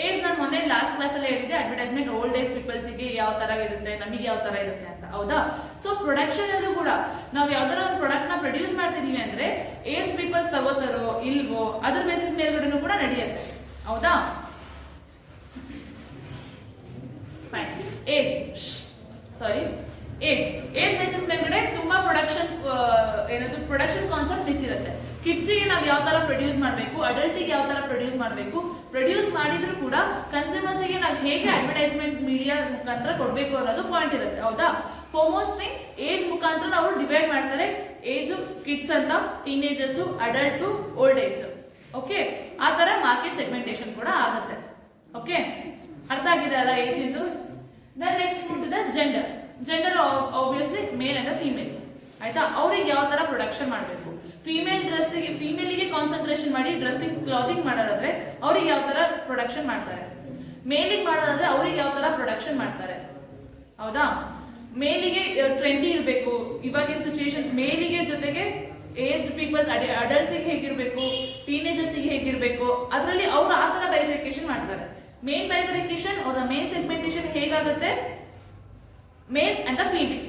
ಏಜ್ ನಾನು ಮೊನ್ನೆ ಲಾಸ್ಟ್ ಕ್ಲಾಸ್ ಅಲ್ಲಿ ಹೇಳಿದ್ದೆ, ಅಡ್ವರ್ಟೈಸ್ಮೆಂಟ್ ಓಲ್ಡ್ ಏಜ್ ಪೀಪಲ್ಸ್ ಗೆ ಯಾವ ತರ ಇರುತ್ತೆ, ನಮಗೆ ಯಾವ ತರ ಇರುತ್ತೆ ಅಂತ, ಹೌದಾ? ಸೊ ಪ್ರೊಡಕ್ಷನ್ ಅಲ್ಲೂ ಕೂಡ ನಾವು ಯಾವ್ದಾರ ಒಂದು ಪ್ರಾಡಕ್ಟ್ ನ ಪ್ರೊಡ್ಯೂಸ್ ಮಾಡ್ತಿದೀವಿ ಅಂದ್ರೆ ಏಜ್ ಪೀಪಲ್ಸ್ ತಗೋತಾರೋ ಇಲ್ವೋ ಅದ್ರ ಬೇಸಿಸ್ ಮೇಲ್ಗಡೆನೂ ಕೂಡ ನಡೆಯುತ್ತೆ, ಹೌದಾ? ಫೈನ್. ಏಜ್ ಬೇಸಿಸ್ ಮೇಲ್ಗಡೆ ತುಂಬಾ ಪ್ರೊಡಕ್ಷನ್ ಕಾನ್ಸೆಪ್ಟ್ ನಿಂತಿರುತ್ತೆ. ಕಿಡ್ಸಿಗೆ ನಾವು ಯಾವ ತರ ಪ್ರೊಡ್ಯೂಸ್ ಮಾಡಬೇಕು, ಅಡಲ್ಟಿಗೆ ಯಾವ ತರ ಪ್ರೊಡ್ಯೂಸ್ ಮಾಡಬೇಕು, ಪ್ರೊಡ್ಯೂಸ್ ಮಾಡಿದ್ರು ಕೂಡ ಕನ್ಸ್ಯೂಮರ್ಸ್ಗೆ ನಾವು ಹೇಗೆ ಅಡ್ವರ್ಟೈಸ್ಮೆಂಟ್ ಮೀಡಿಯಾ ಮುಖಾಂತರ ಕೊಡಬೇಕು ಅನ್ನೋದು ಪಾಯಿಂಟ್ ಇರುತ್ತೆ, ಹೌದಾ? ಫಾರ್ಮೋಸ್ಟ್ ಥಿಂಗ್ ಏಜ್ ಮುಖಾಂತರ ನಾವು ಡಿವೈಡ್ ಮಾಡ್ತಾರೆ. ಏಜ್ ಕಿಡ್ಸ್ ಅಂತ, teenagers, adult, old age. Okay, ಆ ತರ ಮಾರ್ಕೆಟ್ ಸೆಗ್ಮೆಂಟೇಶನ್ ಕೂಡ ಆಗುತ್ತೆ. ಓಕೆ, ಅರ್ಥ ಆಗಿದೆ ಅಲ್ಲ ಏಜ್ ಇದು? Then next move to the gender. Gender obviously male and female. ಆಯ್ತಾ? ಅವ್ರಿಗೆ ಯಾವ ತರ ಪ್ರೊಡಕ್ಷನ್ ಮಾಡಬೇಕು, ಫೀಮೇಲಿಗೆ ಕಾನ್ಸಂಟ್ರೇಷನ್ ಮಾಡಿ ಡ್ರೆಸ್ಸಿಂಗ್ ಕ್ಲಾತಿಂಗ್ ಮಾಡೋದಾದ್ರೆ ಅವ್ರಿಗೆ ಯಾವ ತರ ಪ್ರೊಡಕ್ಷನ್ ಮಾಡ್ತಾರೆ, ಮೇಲಿಗೆ ಮಾಡೋದಾದ್ರೆ ಅವ್ರಿಗೆ ಯಾವ ತರ ಪ್ರೊಡಕ್ಷನ್ ಮಾಡ್ತಾರೆ, ಹೌದಾ? ಮೇಲಿಗೆ ಟ್ರೆಂಡಿ ಇರಬೇಕು ಇವಾಗಿನ ಸಿಚುಯೇಷನ್, ಮೇಲಿಗೆ ಜೊತೆಗೆ ಏಜ್ ಪೀಪಲ್ಸ್ ಅಡಲ್ಟ್ಸಿಗೆ ಹೇಗಿರ್ಬೇಕು, ಟೀನೇಜರ್ಸ್ಗೆ ಹೇಗಿರ್ಬೇಕು, ಅದರಲ್ಲಿ ಅವ್ರು ಆ ತರ ಬೈಫಿಕೇಶನ್ ಮಾಡ್ತಾರೆ. ಮೇನ್ ಬೈಫಿಕೇಶನ್ ಅವರ ಮೇನ್ ಸೆಗ್ಮೆಂಟೇಶನ್ ಹೇಗಾಗುತ್ತೆ, male and the female.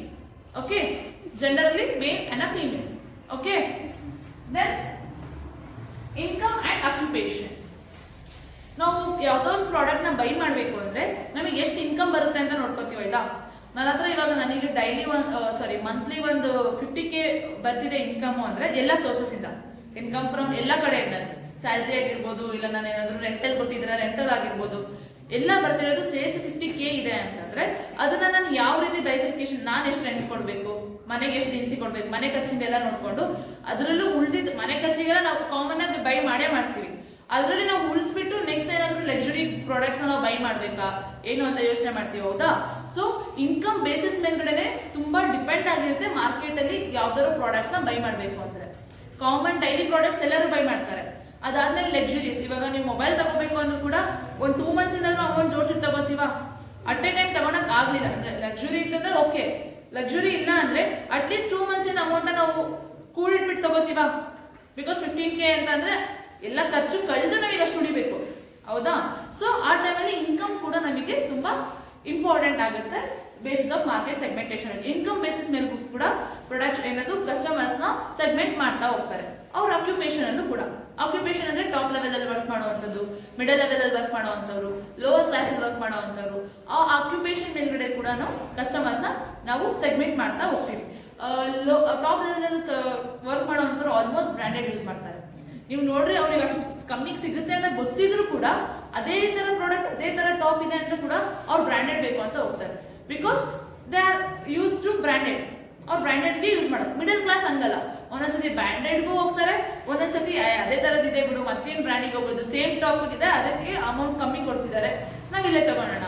Okay, generally male and the female. Okay, then income and occupation. ನಾವು ಯಾವ್ದೋ ಒಂದು ಪ್ರಾಡಕ್ಟ್ ನ ಬೈ ಮಾಡಬೇಕು ಅಂದ್ರೆ ನಮಗೆ ಎಷ್ಟು ಇನ್ಕಮ್ ಬರುತ್ತೆ ಅಂತ ನೋಡ್ಕೋತೀವಿ, ಆಯ್ತಾ? ನನ್ನ ಹತ್ರ ಇವಾಗ ನನಗೆ ಡೈಲಿ ಮಂತ್ಲಿ ಒಂದು 50K ಬರ್ತಿದೆ ಇನ್ಕಮ್ ಅಂದ್ರೆ ಎಲ್ಲ ಸೋರ್ಸಸ್ ಇಂದ, ಇನ್ಕಮ್ ಫ್ರಮ್ ಎಲ್ಲ ಕಡೆಯಿಂದ, ಸ್ಯಾಲ್ರಿ ಆಗಿರ್ಬೋದು, ಇಲ್ಲ ನಾನು ಏನಾದ್ರು ರೆಂಟಲ್ ಕೊಟ್ಟಿದ್ರೆ ರೆಂಟಲ್ ಆಗಿರ್ಬೋದು, ಎಲ್ಲ ಬರ್ತಿರೋದು ಸೇರ್ಸಿ 50K ಇದೆ ಅಂತಂದ್ರೆ ಅದನ್ನ ನಾನು ಯಾವ ರೀತಿ ಬೈಫಿಕೇಶನ್, ನಾನು ಎಷ್ಟು ರೆಂಟ್ ಕೊಡ್ಬೇಕು, ಮನೆಗೆ ಎಷ್ಟು ದಿನಸಿ ಕೊಡ್ಬೇಕು, ಮನೆ ಖರ್ಚಿಂದ ಎಲ್ಲ ನೋಡ್ಕೊಂಡು ಅದರಲ್ಲೂ ಉಳಿದಿದ್ದು ಮನೆ ಖರ್ಚಿಗೆಲ್ಲ ನಾವು ಕಾಮನ್ ಆಗಿ ಬೈ ಮಾಡೇ ಮಾಡ್ತೀವಿ. ಅದರಲ್ಲಿ ನಾವು ಉಳಿಸ್ಬಿಟ್ಟು ನೆಕ್ಸ್ಟ್ ಏನಾದ್ರು ಲಕ್ಸುರಿ ಪ್ರಾಡಕ್ಟ್ಸ್ ನಾವು ಬೈ ಮಾಡ್ಬೇಕಾ ಏನು ಅಂತ ಯೋಚನೆ ಮಾಡ್ತೀವಿ, ಹೌದಾ? ಸೊ ಇನ್ಕಮ್ ಬೇಸಿಸ್ ಮೇಲ್ಗಡೆನೆ ತುಂಬಾ ಡಿಪೆಂಡ್ ಆಗಿರುತ್ತೆ ಮಾರ್ಕೆಟ್ ಅಲ್ಲಿ ಯಾವ್ದಾದ್ರು ಪ್ರಾಡಕ್ಟ್ಸ್ ನ ಬೈ ಮಾಡ್ಬೇಕು ಅಂದ್ರೆ. ಕಾಮನ್ ಡೈಲಿ ಪ್ರಾಡಕ್ಟ್ಸ್ ಎಲ್ಲರೂ ಬೈ ಮಾಡ್ತಾರೆ. ಅದಾದ್ಮೇಲೆ ಲಕ್ಸುರೀಸ್, ಇವಾಗ ನೀವು ಮೊಬೈಲ್ ತಗೋಬೇಕು ಅಂದ್ರೂ ಕೂಡ ಒಂದು 2 months ಏನಾದ್ರು ಅಮೌಂಟ್ ಜೋಡಿಸಿ ತಗೋತೀವ, ಅಟ್ ಎ ಟೈಮ್ ತಗೊಳಕ್ ಆಗ್ಲಿಲ್ಲ ಅಂದ್ರೆ ಲಕ್ಸುರಿ ಇತ್ತಂದ್ರೆ ಓಕೆ, ಲಕ್ಸುರಿ ಇಲ್ಲ ಅಂದ್ರೆ ಅಟ್ಲೀಸ್ಟ್ 2 months ಅಮೌಂಟ್ ನಾವು ಕೂಡಿಟ್ಬಿಟ್ಟು ತಗೋತೀವ. ಬಿಕಾಸ್ 15K ಅಂತ ಅಂದ್ರೆ ಎಲ್ಲ ಖರ್ಚು ಕಳೆದು ನಮಗೆ ಅಷ್ಟು ಉಳಿಬೇಕು, ಹೌದಾ? ಸೊ ಆ ಟೈಮಲ್ಲಿ ಇನ್ಕಮ್ ಕೂಡ ನಮಗೆ ತುಂಬಾ ಇಂಪಾರ್ಟೆಂಟ್ ಆಗುತ್ತೆ basis of market segmentation. Income basis ಮೇಲೆ ಕೂಡ ಪ್ರೊಡಕ್ಟ್ ಏನದು ಕಸ್ಟಮರ್ಸ್ ನ ಸೆಗ್ಮೆಂಟ್ ಮಾಡ್ತಾ ಹೋಗ್ತಾರೆ. ಅವ್ರ ಆಕ್ಯುಪೇಷನ್ ಅಲ್ಲೂ ಕೂಡ, ಆಕ್ಯುಪೇಷನ್ ಅಂದ್ರೆ ಟಾಪ್ ಲೆವೆಲ್ ಅಲ್ಲಿ ವರ್ಕ್ ಮಾಡುವಂಥದ್ದು, ಮಿಡಲ್ ಲೆವೆಲ್ ಅಲ್ಲಿ ವರ್ಕ್ ಮಾಡುವಂಥವ್ರು, ಲೋವರ್ ಕ್ಲಾಸ್ ಅಲ್ಲಿ ವರ್ಕ್ ಮಾಡುವಂಥವ್ರು, ಆ ಆಕ್ಯುಪೇಷನ್ ಮೇಲ್ಗಡೆ ಕೂಡ ಕಸ್ಟಮರ್ಸ್ ನ ನಾವು ಸೆಗ್ಮೆಂಟ್ ಮಾಡ್ತಾ ಹೋಗ್ತೀವಿ. ಟಾಪ್ ಲೆವೆಲ್ ಅಲ್ಲಿ ವರ್ಕ್ ಮಾಡುವಂಥವ್ರು ಆಲ್ಮೋಸ್ಟ್ ಬ್ರ್ಯಾಂಡೆಡ್ ಯೂಸ್ ಮಾಡ್ತಾರೆ. ನೀವು ನೋಡ್ರಿ ಅವ್ರಿಗೆ ಅಷ್ಟು ಕಮ್ಮಿಗೆ ಸಿಗುತ್ತೆ ಅಂತ ಗೊತ್ತಿದ್ರು ಕೂಡ ಅದೇ ತರ ಪ್ರಾಡಕ್ಟ್ ಅದೇ ತರ ಟಾಪ್ ಇದೆ ಅಂತ ಕೂಡ ಅವ್ರು ಬ್ರ್ಯಾಂಡೆಡ್ ಬೇಕು ಅಂತ ಹೋಗ್ತಾರೆ. Because they are used to branded, ಅವ್ರು ಬ್ರ್ಯಾಂಡೆಡ್ಗೆ ಯೂಸ್ ಮಾಡೋದು. ಮಿಡಲ್ ಕ್ಲಾಸ್ ಹಂಗಲ್ಲ, ಒಂದೊಂದ್ಸತಿ ಬ್ರ್ಯಾಂಡೆಡ್ಗೂ ಹೋಗ್ತಾರೆ, ಒಂದೊಂದ್ಸತಿ ಅದೇ ತರದಿದೆ ಬಿಡು ಮತ್ತೇನು ಬ್ರ್ಯಾಂಡಿಗೆ ಹೋಗೋದು, ಸೇಮ್ ಟಾಪ್ ಇದೆ ಅದಕ್ಕೆ ಅಮೌಂಟ್ ಕಮ್ಮಿ ಕೊಡ್ತಿದ್ದಾರೆ ನಾವಿಲ್ಲೇ ತಗೊಳ್ಳೋಣ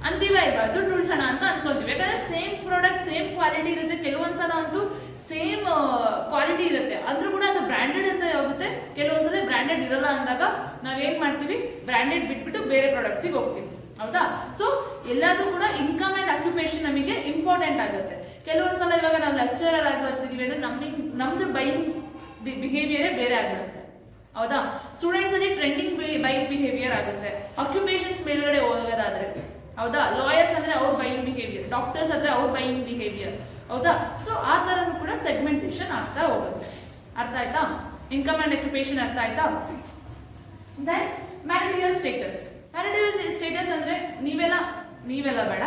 ಅಂತೀವ ಇಲ್ವಾ, ದುಡ್ಡು ಉಳ್ಸೋಣ ಅಂತ ಅನ್ಕೊಂತೀವಿ. ಯಾಕಂದ್ರೆ ಸೇಮ್ ಪ್ರಾಡಕ್ಟ್ ಸೇಮ್ ಕ್ವಾಲಿಟಿ ಇರುತ್ತೆ, ಕೆಲವೊಂದ್ಸಲ ಅಂತೂ ಸೇಮ್ ಕ್ವಾಲಿಟಿ ಇರುತ್ತೆ ಅಂದ್ರೂ ಕೂಡ ಅದು ಬ್ರ್ಯಾಂಡೆಡ್ ಅಂತ ಹೋಗುತ್ತೆ. ಕೆಲವೊಂದ್ಸಲ ಬ್ರ್ಯಾಂಡೆಡ್ ಇರಲ್ಲ ಅಂದಾಗ ನಾವೇನ್ ಮಾಡ್ತೀವಿ, ಬ್ರ್ಯಾಂಡೆಡ್ ಬಿಟ್ಬಿಟ್ಟು ಬೇರೆ ಪ್ರಾಡಕ್ಟ್ಸಿಗೆ ಹೋಗ್ತೀವಿ, ಹೌದಾ? ಸೊ ಎಲ್ಲದೂ ಕೂಡ ಇನ್ಕಮ್ ಅಂಡ್ ಆಕ್ಯುಪೇಷನ್ ನಮಗೆ ಇಂಪಾರ್ಟೆಂಟ್ ಆಗುತ್ತೆ. ಕೆಲವೊಂದ್ಸಲ ಇವಾಗ ನಾವು ಲೆಕ್ಚರರ್ ಆಗಿ ಬರ್ತಿದೀವಿ ಅಂದ್ರೆ ನಮ್ದು ಬೈಯಿಂಗ್ ಬಿಹೇವಿಯರೇ ಬೇರೆ ಆಗ್ಬಿಡುತ್ತೆ, ಹೌದಾ? ಸ್ಟೂಡೆಂಟ್ಸ್ ಅಲ್ಲಿ ಟ್ರೆಂಡಿಂಗ್ ಬೈಯಿಂಗ್ ಬಿಹೇವಿಯರ್ ಆಗುತ್ತೆ. ಆಕ್ಯುಪೇಷನ್ಸ್ ಮೇಲ್ಗಡೆ ಹೋಗೋದಾದ್ರೆ, ಹೌದಾ? ಲಾಯರ್ಸ್ ಅಂದ್ರೆ ಅವ್ರ ಬೈಯಿಂಗ್ ಬಿಹೇವಿಯರ್, ಡಾಕ್ಟರ್ಸ್ ಅಂದ್ರೆ ಅವ್ರ ಬೈಯಿಂಗ್ ಬಿಹೇವಿಯರ್, ಹೌದಾ? ಸೊ ಆ ತರನು ಕೂಡ ಸೆಗ್ಮೆಂಟೇಶನ್ ಆಗ್ತಾ ಹೋಗುತ್ತೆ. ಅರ್ಥ ಆಯ್ತಾ? ಇನ್ಕಮ್ ಅಂಡ್ ಆಕ್ಯುಪೇಷನ್ ಅರ್ಥ ಆಯ್ತಾ? Then marital status. Marital status ಅಂದ್ರೆ ನೀವೆಲ್ಲ ಬೇಡ,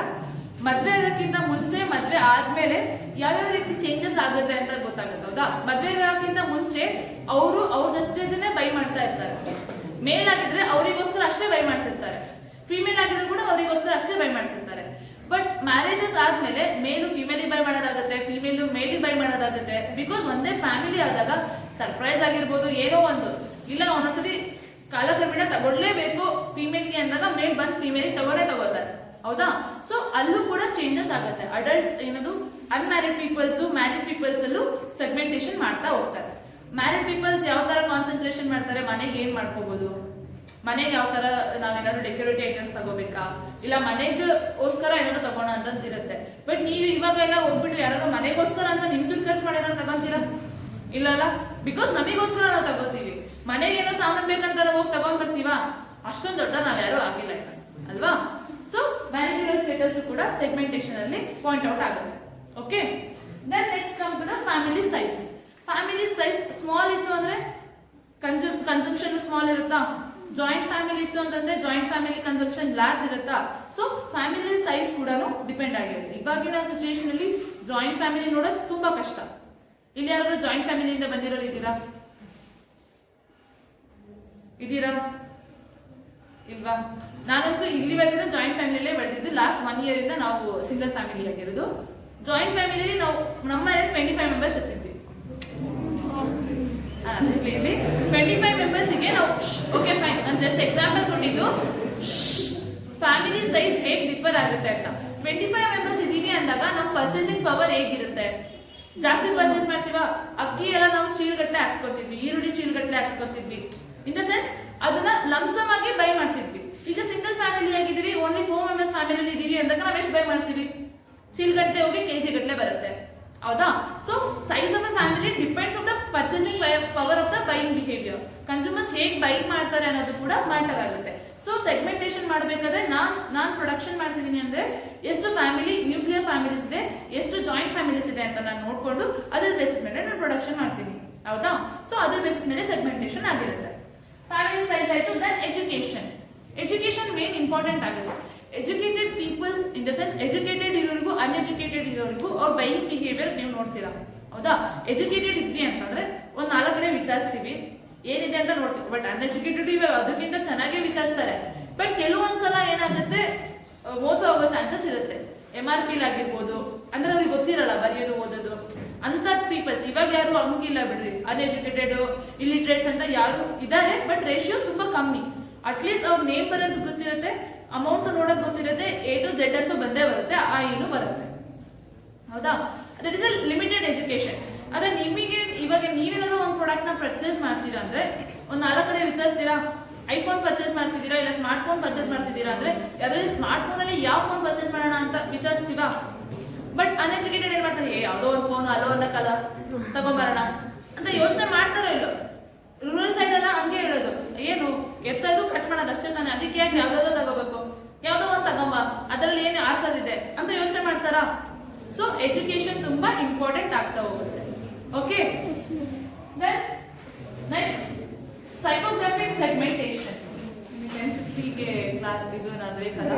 ಮದ್ವೆ ಆಗೋಕ್ಕಿಂತ ಮುಂಚೆ ಮದ್ವೆ ಆದ್ಮೇಲೆ ಯಾವ್ಯಾವ ರೀತಿ ಚೇಂಜಸ್ ಆಗುತ್ತೆ ಅಂತ ಗೊತ್ತಾಗುತ್ತೆ, ಹೌದಾ? ಮದ್ವೆ ಆಗೋಕ್ಕಿಂತ ಮುಂಚೆ ಅವ್ರದಷ್ಟೇ ಬೈ ಮಾಡ್ತಾ ಇರ್ತಾರೆ. ಮೇಲ್ ಆಗಿದ್ರೆ ಅವರಿಗೋಸ್ಕರ ಅಷ್ಟೇ ಬೈ ಮಾಡ್ತಿರ್ತಾರೆ, ಫಿಮೇಲ್ ಆಗಿದ್ರು ಕೂಡ ಅವರಿಗೋಸ್ಕರ ಅಷ್ಟೇ ಬೈ ಮಾಡ್ತಿರ್ತಾರೆ. ಬಟ್ ಮ್ಯಾರೇಜಸ್ ಆದ್ಮೇಲೆ ಮೇಲು ಫಿಮೇಲಿಗೆ ಬೈ ಮಾಡೋದಾಗುತ್ತೆ, ಫಿಮೇಲು ಮೇಲಿಗೆ ಬೈ ಮಾಡೋದಾಗುತ್ತೆ. ಬಿಕಾಸ್ ಒಂದೇ ಫ್ಯಾಮಿಲಿ ಆದಾಗ ಸರ್ಪ್ರೈಸ್ ಆಗಿರ್ಬೋದು, ಏನೋ ಒಂದು ಇಲ್ಲ ಒಂದೊಂದ್ಸತಿ ಕಾಲಕ್ರಮೇಣ ತಗೊಳ್ಳೇಬೇಕು ಫಿಮೇಲ್ಗೆ ಅಂದಾಗ ಮೇಲ್ ಬಂದು ಫಿಮೇಲಿಗೆ ತಗೋತಾರೆ, ಹೌದಾ? ಸೊ ಅಲ್ಲೂ ಕೂಡ ಚೇಂಜಸ್ ಆಗುತ್ತೆ. ಅಡಲ್ಟ್ಸ್ ಏನದು ಅನ್ಮ್ಯಾರಿಡ್ ಪೀಪಲ್ಸ್, ಮ್ಯಾರಿಡ್ ಪೀಪಲ್ಸ್ ಅಲ್ಲೂ ಸೆಗ್ಮೆಂಟೇಷನ್ ಮಾಡ್ತಾ ಹೋಗ್ತಾರೆ. ಮ್ಯಾರಿಡ್ ಪೀಪಲ್ಸ್ ಯಾವ ತರ ಕಾನ್ಸಂಟ್ರೇಷನ್ ಮಾಡ್ತಾರೆ, ಮನೆಗೆ ಏನ್ ಮಾಡ್ಕೋಬಹುದು, ಮನೆಗೆ ಯಾವ ತರ ನಾವೇನಾದ್ರು ಡೆಕೋರೇಟಿವ್ ಐಟಮ್ಸ್ ತಗೋಬೇಕಾ, ಇಲ್ಲ ಮನೆಗೋಸ್ಕರ ಏನಾದ್ರು ತಗೋಣ ಅಂತ ಇರುತ್ತೆ. ಬಟ್ ನೀವು ಇವಾಗ ಎಲ್ಲ ಹೋಗ್ಬಿಟ್ಟು ಯಾರು ಮನೆಗೋಸ್ಕರ ಅಂತ ನಿಮ್ ದುಡ್ಡು ಖರ್ಚು ಮಾಡಿ ಏನಾದ್ರು ತಗೊಂತೀರಾ? ಇಲ್ಲ, ಬಿಕಾಸ್ ನಮಗೋಸ್ಕರ ನಾವು ತಗೋತೀವಿ. ಮನೆಗೆ ಏನೋ ಸಾಮಾನು ಬೇಕಂತ ನಾವು ಹೋಗಿ ತಗೊಂಡ್ ಬರ್ತೀವಾ? ಅಷ್ಟೊಂದು ದೊಡ್ಡ ನಾವ್ ಯಾರು ಆಗಿಲ್ಲ ಈಗ, ಅಲ್ವಾ? ಸೊ ಮ್ಯಾರಿಟಲ್ ಸ್ಟೇಟಸ್ ಕೂಡ ಸೆಗ್ಮೆಂಟೇಷನ್ ಅಲ್ಲಿ ಪಾಯಿಂಟ್ ಔಟ್ ಆಗುತ್ತೆ. Okay, then next come to the family size. Family size small ಇತ್ತು ಅಂದ್ರೆ ಕನ್ಸಂಪ್ಷನ್ ಸ್ಮಾಲ್ ಇರುತ್ತಾ? ಜಾಯಿಂಟ್ ಫ್ಯಾಮಿಲಿ ಇತ್ತು ಅಂತಂದ್ರೆ ಜಾಯಿಂಟ್ ಫ್ಯಾಮಿಲಿ ಕನ್ಸಂಪ್ಷನ್ ಲಾರ್ಜ್ ಇರುತ್ತಾ? ಸೊ ಫ್ಯಾಮಿಲಿ ಸೈಜ್ ಕೂಡ ಡಿಪೆಂಡ್ ಆಗಿರುತ್ತೆ. ಇವಾಗಿನ ಸಿಚುಯೇಷನ್ ಅಲ್ಲಿ ಜಾಯಿಂಟ್ ಫ್ಯಾಮಿಲಿ ನೋಡೋದು ತುಂಬಾ ಕಷ್ಟ. ಇಲ್ಲಿ ಯಾರಾದ್ರೂ ಜಾಯಿಂಟ್ ಫ್ಯಾಮಿಲಿಯಿಂದ ಬಂದಿರೋರು ಇದ್ದೀರಾ? ಇಲ್ವಾ? ನಾನಂತೂ ಇಲ್ಲಿವರೆಗೂ ಜಾಯಿಂಟ್ ಫ್ಯಾಮಿಲಿಯಲ್ಲೇ ಬೆಳೆದಿದ್ದು. ಲಾಸ್ಟ್ 1 year ಇಂದ ನಾವು ಸಿಂಗಲ್ ಫ್ಯಾಮಿಲಿ ಆಗಿರೋದು. ಜಾಯಿಂಟ್ ಫ್ಯಾಮಿಲಿಯಲ್ಲಿ ನಾವು ನಮ್ಮ 25 ಮೆಂಬರ್ಸ್ ಇರ್ತಿದ್ವಿ. 25 ಮೆಂಬರ್ಸ್ಗೆ ನಾವು ಓಕೆ ಫೈನ್, ನಾನು ಜಸ್ಟ್ ಎಕ್ಸಾಂಪಲ್ ಕೊಟ್ಟಿದ್ದು ಫ್ಯಾಮಿಲಿ ಸೈಜ್ ಹೇಗೆ ಡಿಫರ್ ಆಗುತ್ತೆ ಅಂತ. 25 ಮೆಂಬರ್ಸ್ ಇದೀವಿ ಅಂದಾಗ ನಮ್ಮ ಪರ್ಚೇಸಿಂಗ್ ಪವರ್ ಹೇಗಿರುತ್ತೆ? ಜಾಸ್ತಿ ಪರ್ಚೇಸ್ ಮಾಡ್ತೀವಾ? ಅಕ್ಕಿ ಎಲ್ಲ ನಾವು ಚೀಲಗಟ್ಟಲೆ ಹಾಕ್ಸ್ಕೊತಿದ್ವಿ, ಈರುಳ್ಳಿ ಚೀಲಗಟ್ಟಲೆ ಹಾಕ್ಸ್ಕೊತಿದ್ವಿ. ಇನ್ ದ ಸೆನ್ಸ್ ಅದನ್ನ ಲಂಸಮ್ ಆಗಿ ಬೈ ಮಾಡ್ತಿದ್ವಿ. ಈಗ ಸಿಂಗಲ್ ಫ್ಯಾಮಿಲಿ ಆಗಿದೀವಿ, ಓನ್ಲಿ 4 ಮೆಂಬರ್ಸ್ ಫ್ಯಾಮಿಲಿ ಇದೀವಿ ಅಂದಾಗ ನಾವು ಎಷ್ಟು ಬೈ ಮಾಡ್ತೀವಿ? ಚೀಲಗಟ್ಟಲೆ ಹೋಗಿ ಕೆಜಿ ಗಟ್ಟಲೆ ಬರುತ್ತೆ, ಹೌದಾ? So size of a family depends on the purchasing power of the buying behaviour. Consumers ಹೇಗೆ ಬೈ ಮಾಡ್ತಾರೆ ಅನ್ನೋದು ಕೂಡ ಮ್ಯಾಟರ್ ಆಗುತ್ತೆ. ಸೊ ಸೆಗ್ಮೆಂಟೇಷನ್ ಮಾಡಬೇಕಾದ್ರೆ ನಾನು ಪ್ರೊಡಕ್ಷನ್ ಮಾಡ್ತಿದ್ದೀನಿ ಅಂದ್ರೆ ಎಷ್ಟು ಫ್ಯಾಮಿಲಿ ನ್ಯೂಕ್ಲಿಯರ್ ಫ್ಯಾಮಿಲೀಸ್ ಇದೆ, ಎಷ್ಟು ಜಾಯಿಂಟ್ ಫ್ಯಾಮಿಲೀಸ್ ಇದೆ ಅಂತ ನಾನು ನೋಡ್ಕೊಂಡು ಅದ್ರ ಬೇಸಿಸ್ ಮೇಲೆ ನಾನು ಪ್ರೊಡಕ್ಷನ್ ಮಾಡ್ತೀನಿ, ಹೌದಾ? ಸೊ ಅದ್ರ ಬೇಸಿಸ್ ಮೇಲೆ ಸೆಗ್ಮೆಂಟೇಷನ್ ಆಗಿರುತ್ತೆ. ಫ್ಯಾಮಿಲಿ ಸೈಜ್ ಆಯ್ತು. ದೆನ್ ಎಜುಕೇಶನ್ ಮೇನ್ ಇಂಪಾರ್ಟೆಂಟ್ ಆಗುತ್ತೆ. Educated peoples in the sense educated ಇರೋರಿಗೂ ಅನ್ಎಜುಕೇಟೆಡ್ ಇರೋರಿಗೂ ಅವ್ರ ಬೈಯಿಂಗ್ ಬಿಹೇವಿಯರ್ ನೀವು ನೋಡ್ತೀರಾ, ಹೌದಾ? ಎಜುಕೇಟೆಡ್ ಇದ್ವಿ ಅಂತಂದ್ರೆ ಒಂದು 4 ಕಡೆ ವಿಚಾರಿಸ್ತೀವಿ, ಏನಿದೆ ಅಂತ ನೋಡ್ತೀವಿ. ಬಟ್ ಅನ್ಎಜುಕೇಟೆಡ್ ಇವಾಗ ಅದಕ್ಕಿಂತ ಚೆನ್ನಾಗೇ ವಿಚಾರಿಸ್ತಾರೆ. ಬಟ್ ಕೆಲವೊಂದ್ಸಲ ಏನಾಗುತ್ತೆ, ಮೋಸ ಹೋಗೋ ಚಾನ್ಸಸ್ ಇರುತ್ತೆ. MRP ಆಗಿರ್ಬೋದು, ಅಂದ್ರೆ ಅವ್ರಿಗೆ ಗೊತ್ತಿರಲ್ಲ ಬರೆಯೋದು ಓದೋದು ಅಂತ ಪೀಪಲ್ಸ್. ಇವಾಗ ಯಾರು ಹಂಗಿಲ್ಲ ಬಿಡ್ರಿ, ಅನ್ಎಜುಕೇಟೆಡ್ ಇಲಿಟ್ರೇಟ್ಸ್ ಅಂತ ಯಾರು ಇದ್ದಾರೆ, ಬಟ್ ರೇಷಿಯೋ ತುಂಬಾ ಕಮ್ಮಿ. ಅಟ್ಲೀಸ್ಟ್ ಅವ್ರ ನೇಮ್ ಬರೋದು ಗೊತ್ತಿರುತ್ತೆ, ಅಮೌಂಟ್ ನೋಡೋದು ಗೊತ್ತಿರುತ್ತೆ, A to Z ಅಂತೂ ಬಂದೇ ಬರುತ್ತೆ, ಆ ಏನು ಬರುತ್ತೆ, ಹೌದಾ? That is a limited education. ಅದೇ ನಿಮಗೆ ಇವಾಗ ನೀವೇನಾದ್ರೂ ಒಂದು ಪ್ರಾಡಕ್ಟ್ ನ ಪರ್ಚೇಸ್ ಮಾಡ್ತೀರಾ ಅಂದ್ರೆ ಒಂದು 4 ಕಡೆ ವಿಚಾರಿಸ್ತೀರಾ. ಐಫೋನ್ ಪರ್ಚೇಸ್ ಮಾಡ್ತಿದ್ದೀರಾ, ಇಲ್ಲ ಸ್ಮಾರ್ಟ್ ಫೋನ್ ಪರ್ಚೇಸ್ ಮಾಡ್ತಿದ್ದೀರಾ ಅಂದ್ರೆ ಅದರಲ್ಲಿ ಸ್ಮಾರ್ಟ್ ಫೋನ್ ಅಲ್ಲಿ ಯಾವ ಫೋನ್ ಪರ್ಚೇಸ್ ಮಾಡೋಣ ಅಂತ ವಿಚಾರಿಸ್ತೀವಾ? ಬಟ್ ಅನ್ಎಜುಕೇಟೆಡ್ ಏನ್ ಮಾಡ್ತಾರೆ, ಯಾವುದೋ ಒಂದು ಫೋನ್ ಅಲ್ಲೋ ಒಂದು ಕಲರ್ ತಗೊಂಬರೋಣ ಅಂತ ಯೋಚನೆ ಮಾಡ್ತಾರೋ ಇಲ್ಲೋ. ರೂರಲ್ ಸೈಡ್ ಎಲ್ಲ ಹಂಗೆ ಹೇಳೋದು, ಏನು ಎತ್ತದು ಕಟ್ ಮಾಡೋದು ಅಷ್ಟೇ ತಾನೆ, ಅದಕ್ಕೆ ಯಾಕೆ ಯಾವ್ದಾದ್ರು ತಗೋಬೇಕು, ಯಾವ್ದೋ ಒಂದು ತಗೊಂಬ, ಅದರಲ್ಲಿ ಏನು ಆರ್ಸೋದಿದೆ ಅಂತ ಯೋಚನೆ ಮಾಡ್ತಾರಾ? ಸೊ ಎಜುಕೇಶನ್ ತುಂಬಾ ಇಂಪಾರ್ಟೆಂಟ್ ಆಗ್ತಾ ಹೋಗುತ್ತೆ. Okay, then next psychographic segmentation. 10:50ಗೆ ಕ್ಲಾಸ್ ಇದು ನಾನು ಬೇಕಲ್ಲ.